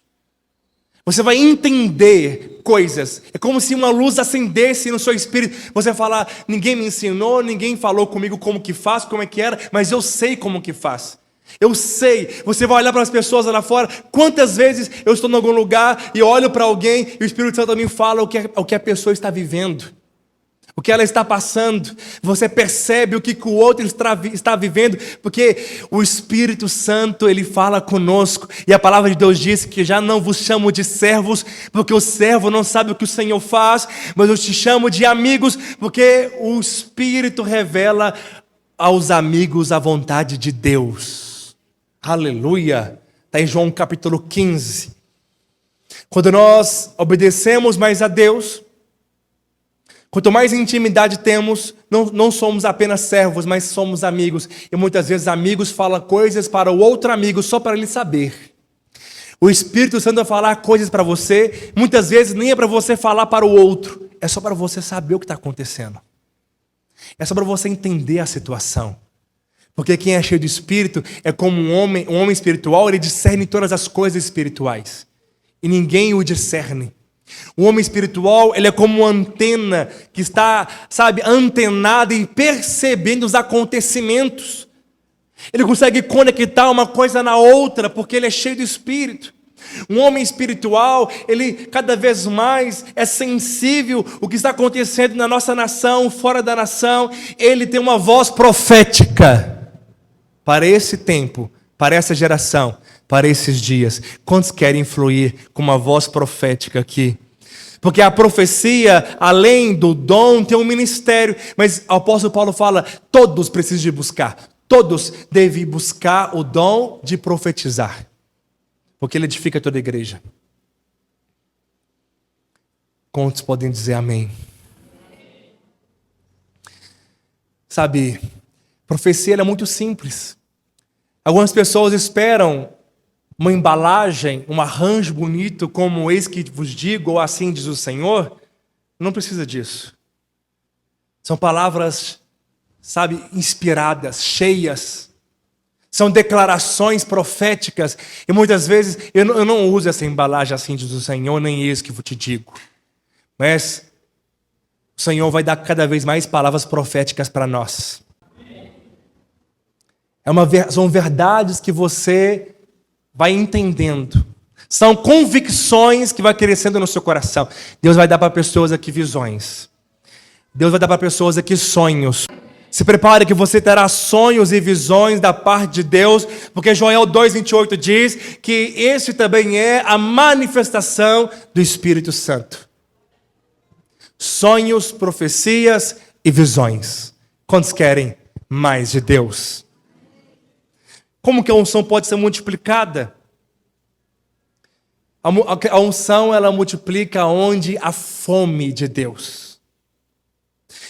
Você vai entender coisas, é como se uma luz acendesse no seu espírito. Você vai falar: ninguém me ensinou, ninguém falou comigo como que faz, como é que era, mas eu sei como que faz. Eu sei. Você vai olhar para as pessoas lá fora. Quantas vezes eu estou em algum lugar e olho para alguém e o Espírito Santo me fala o que a pessoa está vivendo, o que ela está passando. Você percebe o que o outro está vivendo, porque o Espírito Santo, ele fala conosco. E a palavra de Deus diz que já não vos chamo de servos, porque o servo não sabe o que o Senhor faz, mas eu te chamo de amigos, porque o Espírito revela aos amigos a vontade de Deus. Aleluia! Está em João capítulo 15. Quando nós obedecemos mais a Deus, quanto mais intimidade temos, não somos apenas servos, mas somos amigos. E muitas vezes amigos falam coisas para o outro amigo só para ele saber. O Espírito Santo vai falar coisas para você, muitas vezes nem é para você falar para o outro, é só para você saber o que está acontecendo. É só para você entender a situação. Porque quem é cheio do Espírito é como um homem espiritual, ele discerne todas as coisas espirituais. E ninguém o discerne. O homem espiritual, ele é como uma antena que está, antenada e percebendo os acontecimentos. Ele consegue conectar uma coisa na outra, porque ele é cheio do Espírito. Um homem espiritual, ele cada vez mais é sensível ao que está acontecendo na nossa nação, fora da nação. Ele tem uma voz profética. para esse tempo, para essa geração, para esses dias? Quantos querem fluir com uma voz profética aqui? Porque a profecia, além do dom, tem um ministério. Mas o apóstolo Paulo fala, todos precisam de buscar. Todos devem buscar o dom de profetizar. Porque ele edifica toda a igreja. Quantos podem dizer amém? Sabe, profecia é muito simples. Algumas pessoas esperam uma embalagem, um arranjo bonito, como eis que vos digo, ou assim diz o Senhor. Não precisa disso. São palavras, sabe, inspiradas, cheias. São declarações proféticas. E muitas vezes eu não uso essa embalagem assim diz o Senhor, nem eis que vos te digo. Mas o Senhor vai dar cada vez mais palavras proféticas para nós. São verdades que você vai entendendo. São convicções que vai crescendo no seu coração. Deus vai dar para pessoas aqui visões. Deus vai dar para pessoas aqui sonhos. Se prepare que você terá sonhos e visões da parte de Deus, porque Joel 2:28 diz que esse também é a manifestação do Espírito Santo. Sonhos, profecias e visões. Quantos querem mais de Deus? Como que a unção pode ser multiplicada? A unção, ela multiplica onde há fome de Deus.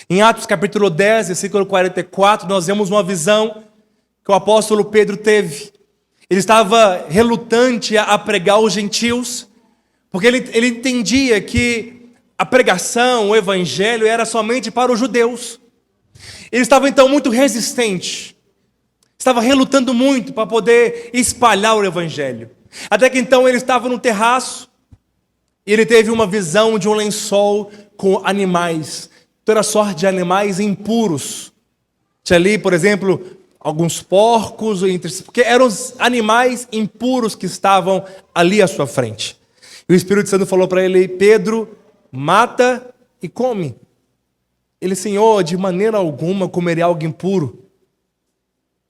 Em Atos capítulo 10, versículo 44, nós vemos uma visão que o apóstolo Pedro teve. Ele estava relutante a pregar aos gentios, porque ele entendia que a pregação, o evangelho, era somente para os judeus. Ele estava então muito resistente. Estava relutando muito para poder espalhar o evangelho. Até que então ele estava no terraço e ele teve uma visão de um lençol com animais, toda sorte de animais impuros. Tinha ali, por exemplo, alguns porcos, porque eram os animais impuros que estavam ali à sua frente. E o Espírito Santo falou para ele, Pedro, mata e come. Ele, Senhor, de maneira alguma comerei algo impuro,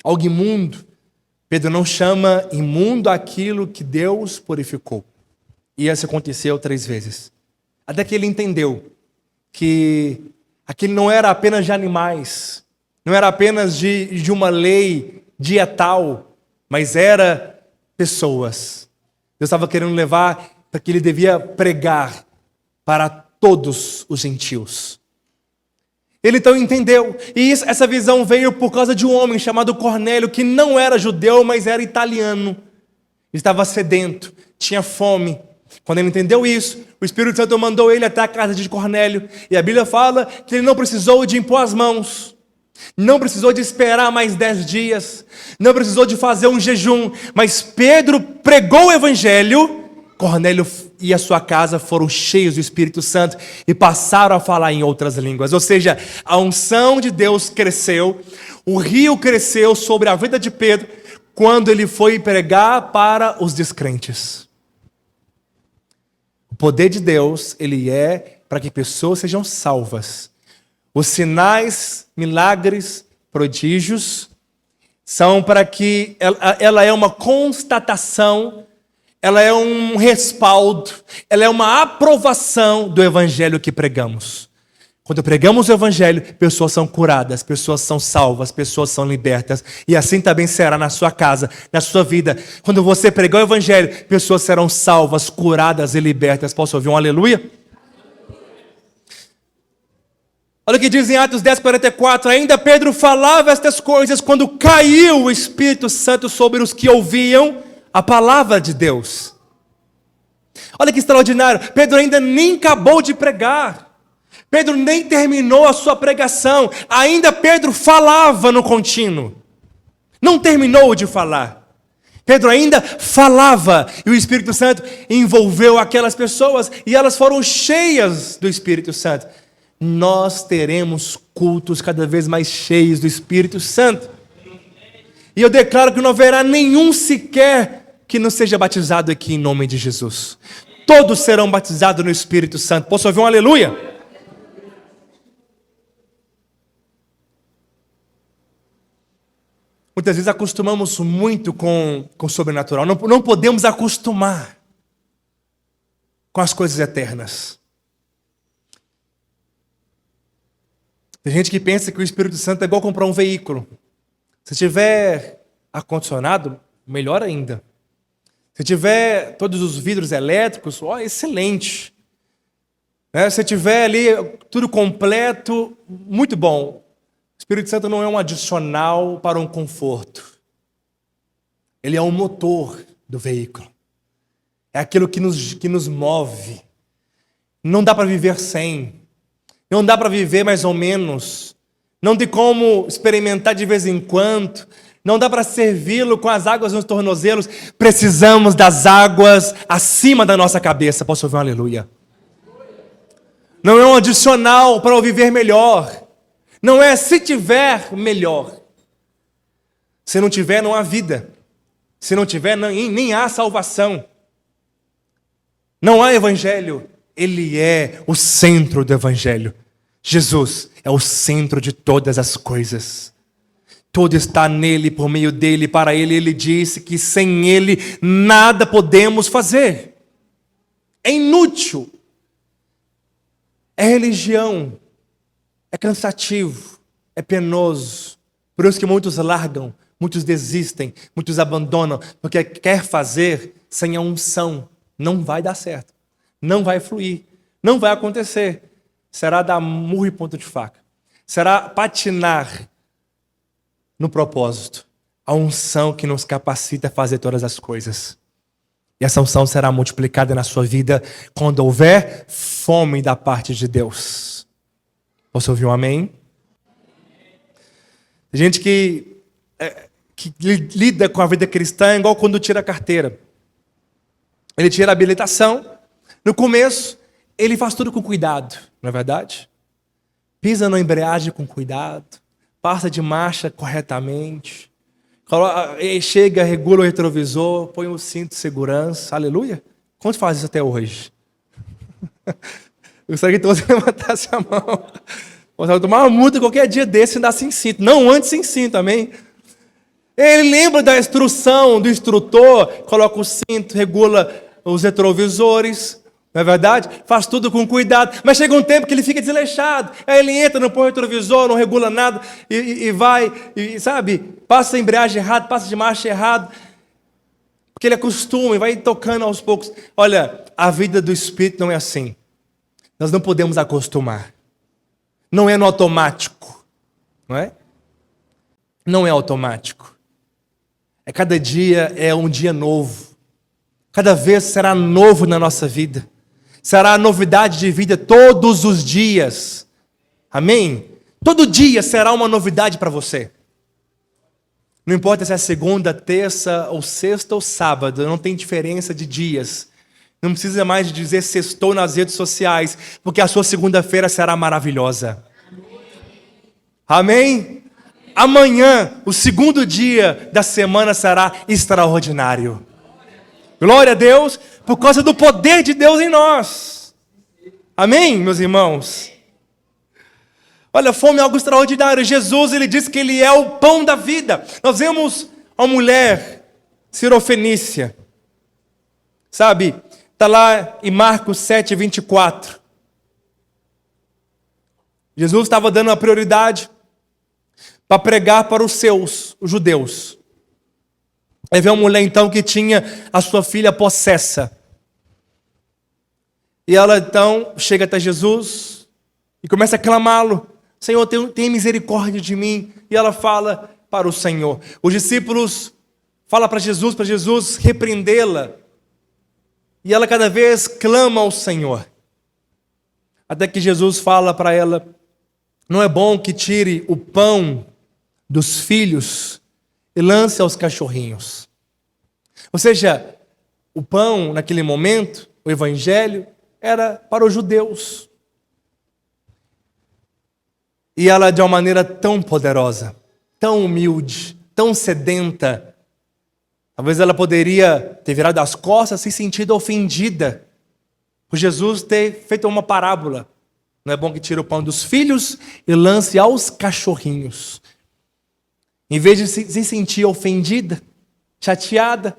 algo imundo. Pedro não chama imundo aquilo que Deus purificou. E isso aconteceu 3 vezes. Até que ele entendeu que aquilo não era apenas de animais, não era apenas de uma lei dietal, mas era pessoas. Deus estava querendo levar para que ele devia pregar para todos os gentios. Ele então entendeu, e essa visão veio por causa de um homem chamado Cornélio, que não era judeu, mas era italiano. Estava sedento, tinha fome. Quando ele entendeu isso, o Espírito Santo mandou ele até a casa de Cornélio. E a Bíblia fala que ele não precisou de impor as mãos, não precisou de esperar mais 10 dias, não precisou de fazer um jejum, mas Pedro pregou o evangelho. Cornélio e a sua casa foram cheios do Espírito Santo e passaram a falar em outras línguas. Ou seja, a unção de Deus cresceu, o rio cresceu sobre a vida de Pedro quando ele foi pregar para os descrentes. O poder de Deus, ele é para que pessoas sejam salvas. Os sinais, milagres, prodígios são para que ela é uma constatação, ela é um respaldo, ela é uma aprovação do evangelho que pregamos. Quando pregamos o evangelho, pessoas são curadas, pessoas são salvas, pessoas são libertas. E assim também será na sua casa, na sua vida. Quando você pregar o evangelho, pessoas serão salvas, curadas e libertas. Posso ouvir um aleluia? Olha o que diz em Atos 10:44. Ainda Pedro falava estas coisas quando caiu o Espírito Santo sobre os que ouviam a palavra de Deus. Olha que extraordinário. Pedro ainda nem acabou de pregar. Pedro nem terminou a sua pregação. Ainda Pedro falava no contínuo. Não terminou de falar. Pedro ainda falava. E o Espírito Santo envolveu aquelas pessoas. E elas foram cheias do Espírito Santo. Nós teremos cultos cada vez mais cheios do Espírito Santo. E eu declaro que não haverá nenhum sequer que não seja batizado aqui em nome de Jesus. Todos serão batizados no Espírito Santo. Posso ouvir um aleluia? Muitas vezes acostumamos muito com o sobrenatural. Não podemos acostumar com as coisas eternas. Tem gente que pensa que o Espírito Santo é igual comprar um veículo. Se tiver ar-condicionado, melhor ainda. Se tiver todos os vidros elétricos, excelente. Se tiver ali tudo completo, muito bom. O Espírito Santo não é um adicional para um conforto. Ele é o motor do veículo. É aquilo que nos move. Não dá para viver sem. Não dá para viver mais ou menos. Não tem como experimentar de vez em quando. Não dá para servi-lo com as águas nos tornozelos. Precisamos das águas acima da nossa cabeça. Posso ouvir um aleluia? Não é um adicional para o viver melhor. Não é se tiver, melhor. Se não tiver, não há vida. Se não tiver, nem há salvação. Não há evangelho. Ele é o centro do evangelho. Jesus é o centro de todas as coisas. Tudo está nele, por meio dele, para ele. Ele disse que sem ele nada podemos fazer. É inútil. É religião. É cansativo. É penoso. Por isso que muitos largam, muitos desistem, muitos abandonam, porque quer fazer sem a unção. Não vai dar certo. Não vai fluir. Não vai acontecer. Será dar murro e ponta de faca. Será patinar no propósito. A unção que nos capacita a fazer todas as coisas. E essa unção será multiplicada na sua vida quando houver fome da parte de Deus. Posso ouvir um amém? Tem gente que lida com a vida cristã igual quando tira a carteira. Ele tira a habilitação. No começo, ele faz tudo com cuidado, não é verdade? Pisa na embreagem com cuidado. Passa de marcha corretamente. Chega, regula o retrovisor, põe o cinto de segurança. Aleluia. Quantos fazem isso até hoje? Eu gostaria que todos levantassem a mão. Você vai tomar uma multa qualquer dia desse e andar sem cinto. Não antes sem cinto, amém? Ele lembra da instrução do instrutor, coloca o cinto, regula os retrovisores, não é verdade? Faz tudo com cuidado, mas chega um tempo que ele fica desleixado. Aí ele entra, não põe o retrovisor, não regula nada e vai, sabe? Passa a embreagem errado, passa de marcha errado, porque ele acostuma e vai tocando aos poucos. Olha, a vida do Espírito não é assim. Nós não podemos acostumar. Não é no automático, não é? Não é automático. Cada dia é um dia novo. Cada vez será novo na nossa vida. Será novidade de vida todos os dias. Amém? Todo dia será uma novidade para você. Não importa se é segunda, terça, ou sexta ou sábado. Não tem diferença de dias. Não precisa mais de dizer sextou nas redes sociais. Porque a sua segunda-feira será maravilhosa. Amém? Amanhã, o segundo dia da semana será extraordinário. Glória a Deus, por causa do poder de Deus em nós. Amém, meus irmãos? Olha, fome é algo extraordinário. Jesus, ele disse que ele é o pão da vida. Nós vemos a mulher cirofenícia. Sabe, está lá em Marcos 7, 24. Jesus estava dando a prioridade para pregar para os judeus. Aí vem uma mulher então que tinha a sua filha possessa. E ela então chega até Jesus e começa a clamá-lo. Senhor, tem misericórdia de mim. E ela fala para o Senhor. Os discípulos falam para Jesus repreendê-la. E ela cada vez clama ao Senhor. Até que Jesus fala para ela, não é bom que tire o pão dos filhos e lance aos cachorrinhos. Ou seja, o pão naquele momento, o evangelho, era para os judeus. E ela, de uma maneira tão poderosa, tão humilde, tão sedenta, talvez ela poderia ter virado as costas, se sentido ofendida, por Jesus ter feito uma parábola. Não é bom que tire o pão dos filhos e lance aos cachorrinhos. Em vez de se sentir ofendida, chateada,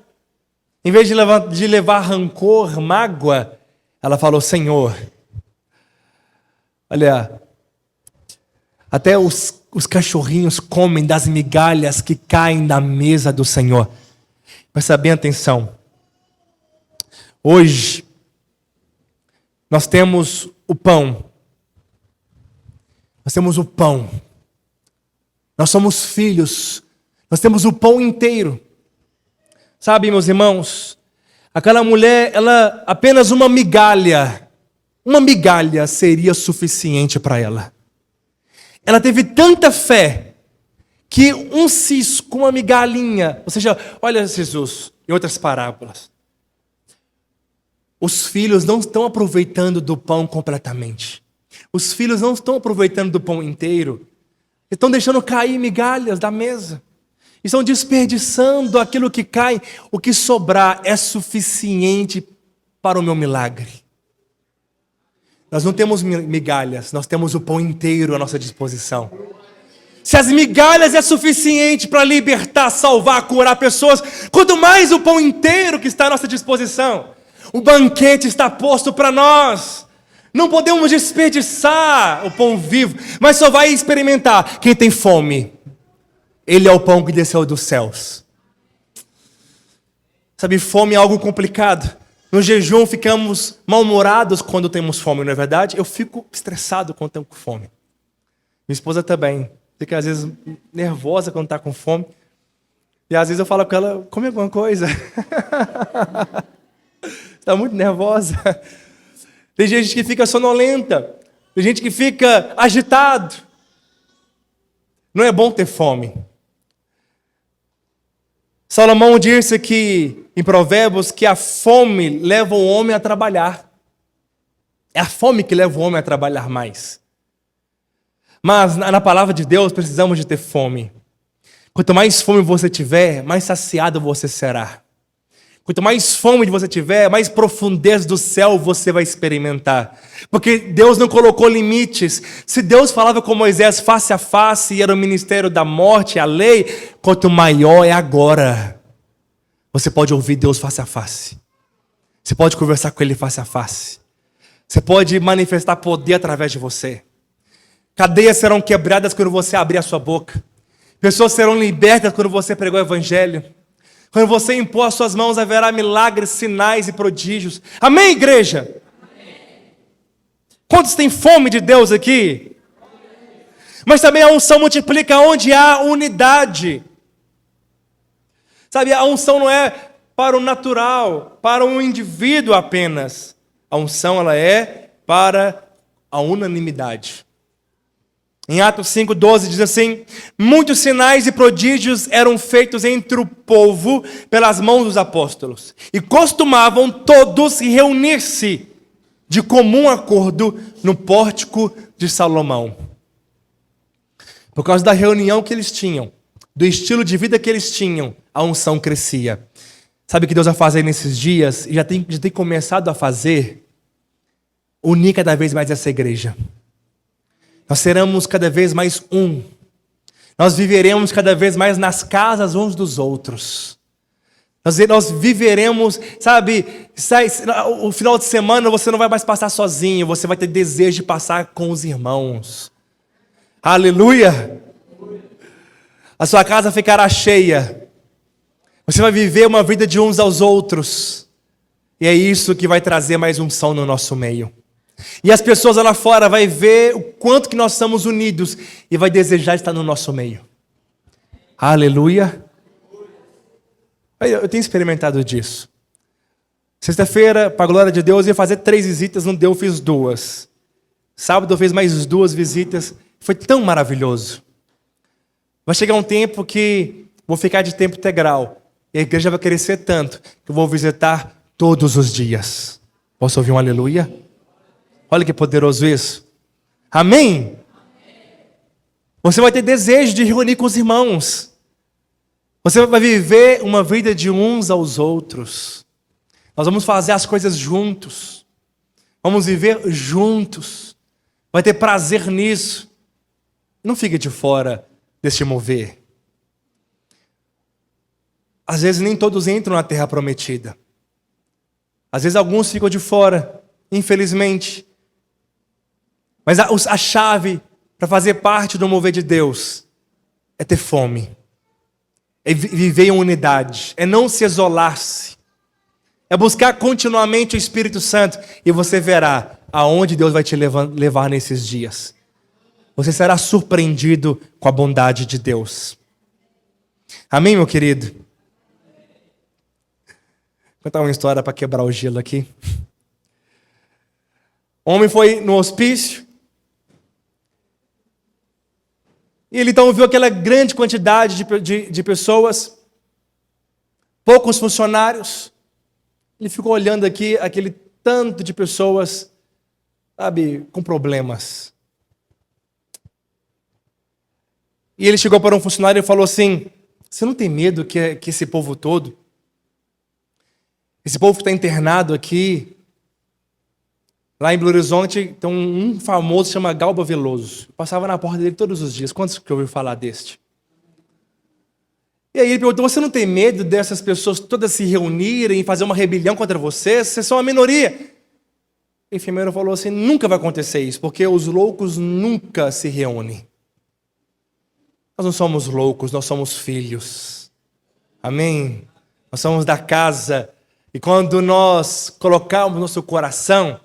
em vez de levar rancor, mágoa, ela falou: Senhor, olha, até os cachorrinhos comem das migalhas que caem da mesa do Senhor. Presta bem atenção. Hoje, nós temos o pão. Nós temos o pão. Nós somos filhos. Nós temos o pão inteiro. Sabe, meus irmãos, aquela mulher, ela apenas uma migalha seria suficiente para ela. Ela teve tanta fé que um cisco, uma migalhinha, ou seja, olha Jesus, em outras parábolas, os filhos não estão aproveitando do pão completamente. Os filhos não estão aproveitando do pão inteiro. Estão deixando cair migalhas da mesa. Estão desperdiçando aquilo que cai. O que sobrar é suficiente para o meu milagre. Nós não temos migalhas, nós temos o pão inteiro à nossa disposição. Se as migalhas é suficiente para libertar, salvar, curar pessoas, quanto mais o pão inteiro que está à nossa disposição. O banquete está posto para nós. Não podemos desperdiçar o pão vivo, mas só vai experimentar quem tem fome. Ele é o pão que desceu dos céus. Sabe, fome é algo complicado. No jejum ficamos mal-humorados quando temos fome, não é verdade? Eu fico estressado quando tenho fome. Minha esposa também. Fica às vezes nervosa quando está com fome. E às vezes eu falo com ela: come alguma coisa. Está muito nervosa. Tem gente que fica sonolenta. Tem gente que fica agitado. Não é bom ter fome. Salomão disse que, em Provérbios, que a fome leva o homem a trabalhar. É a fome que leva o homem a trabalhar mais. Mas na palavra de Deus precisamos de ter fome. Quanto mais fome você tiver, mais saciado você será. Quanto mais fome você tiver, mais profundez do céu você vai experimentar. Porque Deus não colocou limites. Se Deus falava com Moisés face a face e era o ministério da morte, a lei, quanto maior é agora. Você pode ouvir Deus face a face. Você pode conversar com Ele face a face. Você pode manifestar poder através de você. Cadeias serão quebradas quando você abrir a sua boca. Pessoas serão libertas quando você pregar o evangelho. Quando você impor as suas mãos, haverá milagres, sinais e prodígios. Amém, igreja? Amém. Quantos têm fome de Deus aqui? Amém. Mas também a unção multiplica onde há unidade. Sabe, a unção não é para o natural, para um indivíduo apenas. A unção, ela é para a unanimidade. Em Atos 5,12 diz assim: muitos sinais e prodígios eram feitos entre o povo pelas mãos dos apóstolos. E costumavam todos reunir-se de comum acordo no pórtico de Salomão. Por causa da reunião que eles tinham, do estilo de vida que eles tinham, a unção crescia. Sabe o que Deus vai fazer nesses dias? E já tem começado a fazer? Unir cada vez mais essa igreja. Nós seremos cada vez mais um. Nós viveremos cada vez mais nas casas uns dos outros. Nós viveremos, sabe, o final de semana você não vai mais passar sozinho, você vai ter desejo de passar com os irmãos. Aleluia! A sua casa ficará cheia. Você vai viver uma vida de uns aos outros. E é isso que vai trazer mais unção no nosso meio. E as pessoas lá fora vão ver o quanto que nós estamos unidos e vai desejar estar no nosso meio. Aleluia. Eu tenho experimentado disso. Sexta-feira, para a glória de Deus, eu ia fazer 3 visitas, não deu, eu fiz 2. Sábado eu fiz mais 2 visitas. Foi tão maravilhoso. Vai chegar um tempo que vou ficar de tempo integral. E a igreja vai crescer tanto que eu vou visitar todos os dias. Posso ouvir um aleluia? Olha que poderoso isso. Amém? Você vai ter desejo de reunir com os irmãos. Você vai viver uma vida de uns aos outros. Nós vamos fazer as coisas juntos. Vamos viver juntos. Vai ter prazer nisso. Não fique de fora deste mover. às vezes nem todos entram na terra prometida. Às vezes alguns ficam de fora, infelizmente. Mas a chave para fazer parte do mover de Deus é ter fome. É viver em unidade. É não se isolar-se. É buscar continuamente o Espírito Santo. E você verá aonde Deus vai te levar nesses dias. Você será surpreendido com a bondade de Deus. Amém, meu querido? Vou contar uma história para quebrar o gelo aqui. O homem foi no hospício. E ele então viu aquela grande quantidade de pessoas. Poucos funcionários. Ele ficou olhando aqui aquele tanto de pessoas, sabe, com problemas. E ele chegou para um funcionário e falou assim: você não tem medo que esse povo todo, esse povo que está internado aqui, lá em Belo Horizonte, tem um famoso que chama Galba Veloso. Eu passava na porta dele todos os dias. Quantos que ouviram falar deste? E aí ele perguntou: você não tem medo dessas pessoas todas se reunirem e fazer uma rebelião contra vocês? Vocês são uma minoria. O enfermeiro falou assim: nunca vai acontecer isso, porque os loucos nunca se reúnem. Nós não somos loucos, nós somos filhos. Amém? Nós somos da casa. E quando nós colocarmos nosso coração,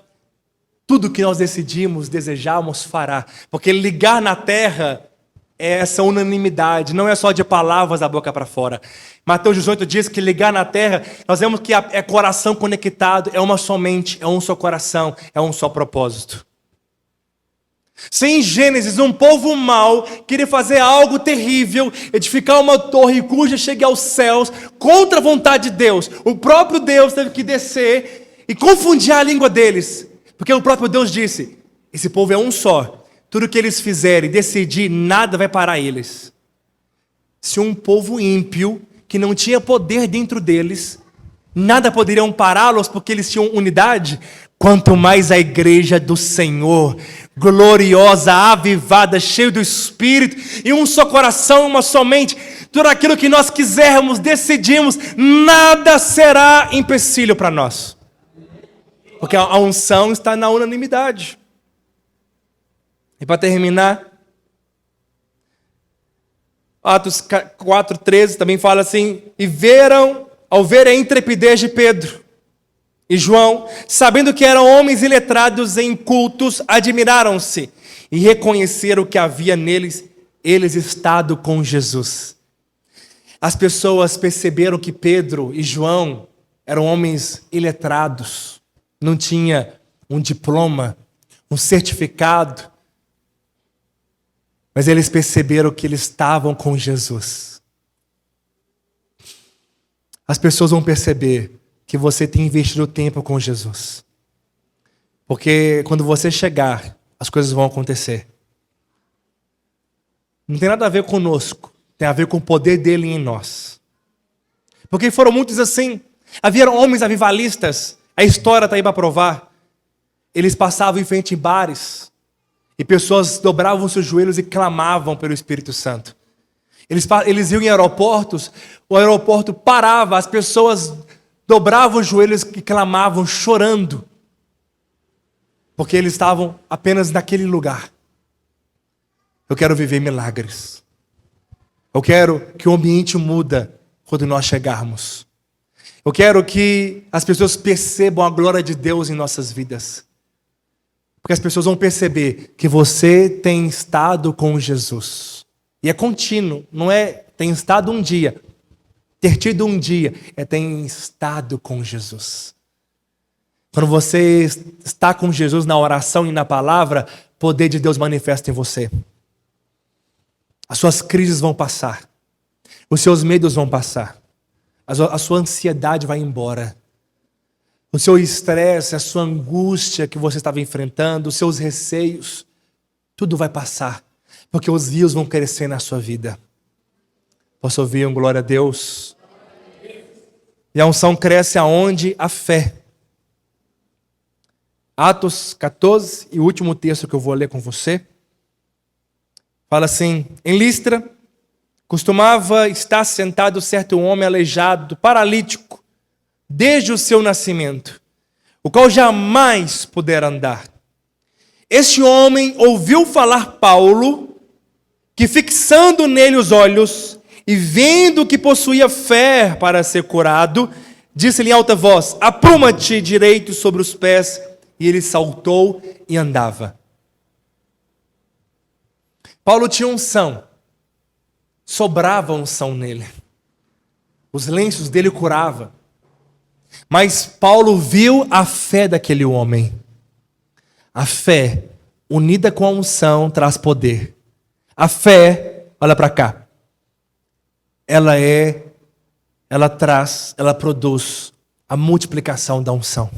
tudo que nós decidimos, desejamos, fará. Porque ligar na terra é essa unanimidade, não é só de palavras da boca para fora. Mateus 18 diz que ligar na terra, nós vemos que é coração conectado, é uma só mente, é um só coração, é um só propósito. Se em Gênesis um povo mau queria fazer algo terrível, edificar uma torre cuja chegue aos céus, contra a vontade de Deus, o próprio Deus teve que descer e confundir a língua deles, porque o próprio Deus disse: esse povo é um só. Tudo que eles fizerem, decidir, nada vai parar eles. Se um povo ímpio, que não tinha poder dentro deles, nada poderiam pará-los porque eles tinham unidade, quanto mais a igreja do Senhor, gloriosa, avivada, cheia do Espírito, e um só coração, uma só mente, tudo aquilo que nós quisermos, decidimos, nada será empecilho para nós. Porque a unção está na unanimidade. E para terminar, Atos 4,13 também fala assim: e ao ver a intrepidez de Pedro e João, sabendo que eram homens iletrados e incultos, admiraram-se e reconheceram que havia neles eles estado com Jesus. As pessoas perceberam que Pedro e João eram homens iletrados, não tinha um diploma, um certificado, mas eles perceberam que eles estavam com Jesus. As pessoas vão perceber que você tem investido tempo com Jesus. Porque quando você chegar, as coisas vão acontecer. Não tem nada a ver conosco, tem a ver com o poder dele em nós. Porque foram muitos assim. Havia homens avivalistas, a história está aí para provar. Eles passavam em frente em bares, e pessoas dobravam seus joelhos e clamavam pelo Espírito Santo. Eles iam em aeroportos, o aeroporto parava, as pessoas dobravam os joelhos e clamavam, chorando. Porque eles estavam apenas naquele lugar. Eu quero viver milagres. Eu quero que o ambiente muda quando nós chegarmos. Eu quero que as pessoas percebam a glória de Deus em nossas vidas. Porque as pessoas vão perceber que você tem estado com Jesus. E é contínuo, não é tem estado um dia. Ter tido um dia é ter estado com Jesus. Quando você está com Jesus na oração e na palavra, o poder de Deus manifesta em você. As suas crises vão passar. Os seus medos vão passar. A sua ansiedade vai embora. O seu estresse, a sua angústia que você estava enfrentando, os seus receios, tudo vai passar, porque os rios vão crescer na sua vida. Posso ouvir um glória a Deus? E a unção cresce aonde? A fé. Atos 14, e o último texto que eu vou ler com você, fala assim: em Listra, costumava estar sentado certo homem aleijado, paralítico, desde o seu nascimento, o qual jamais pudera andar. Este homem ouviu falar Paulo, que fixando nele os olhos e vendo que possuía fé para ser curado, disse-lhe em alta voz: apruma-te direito sobre os pés. E ele saltou e andava. Paulo tinha unção, sobrava unção nele. Os lenços dele curavam. Mas Paulo viu a fé daquele homem. A fé unida com a unção traz poder. A fé, olha para cá, ela produz a multiplicação da unção.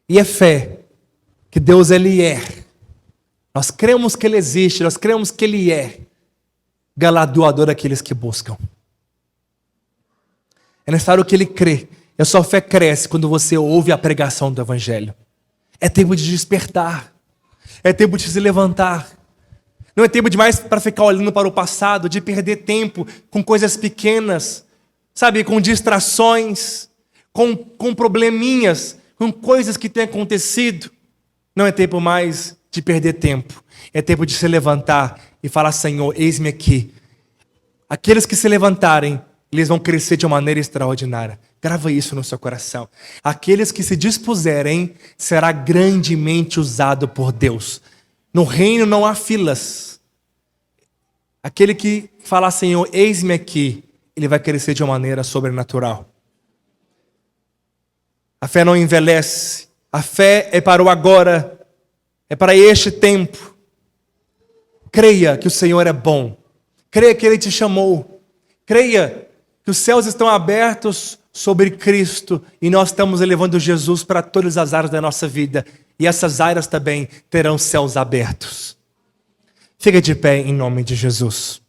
E é fé que Deus, Ele é. Nós cremos que Ele existe, nós cremos que Ele é galardoador daqueles que buscam. É necessário que Ele crê. E a sua fé cresce quando você ouve a pregação do Evangelho. É tempo de despertar. É tempo de se levantar. Não é tempo demais para ficar olhando para o passado, de perder tempo com coisas pequenas, sabe, com distrações, com probleminhas, com coisas que têm acontecido. Não é tempo mais de perder tempo. É tempo de se levantar e falar: Senhor, eis-me aqui. Aqueles que se levantarem, eles vão crescer de uma maneira extraordinária. Grava isso no seu coração. Aqueles que se dispuserem, será grandemente usado por Deus. No reino não há filas. Aquele que falar: Senhor, eis-me aqui, ele vai crescer de uma maneira sobrenatural. A fé não envelhece. A fé é para o agora. É para este tempo. Creia que o Senhor é bom. Creia que Ele te chamou. Creia que os céus estão abertos sobre Cristo e nós estamos elevando Jesus para todas as áreas da nossa vida. E essas áreas também terão céus abertos. Fica de pé em nome de Jesus.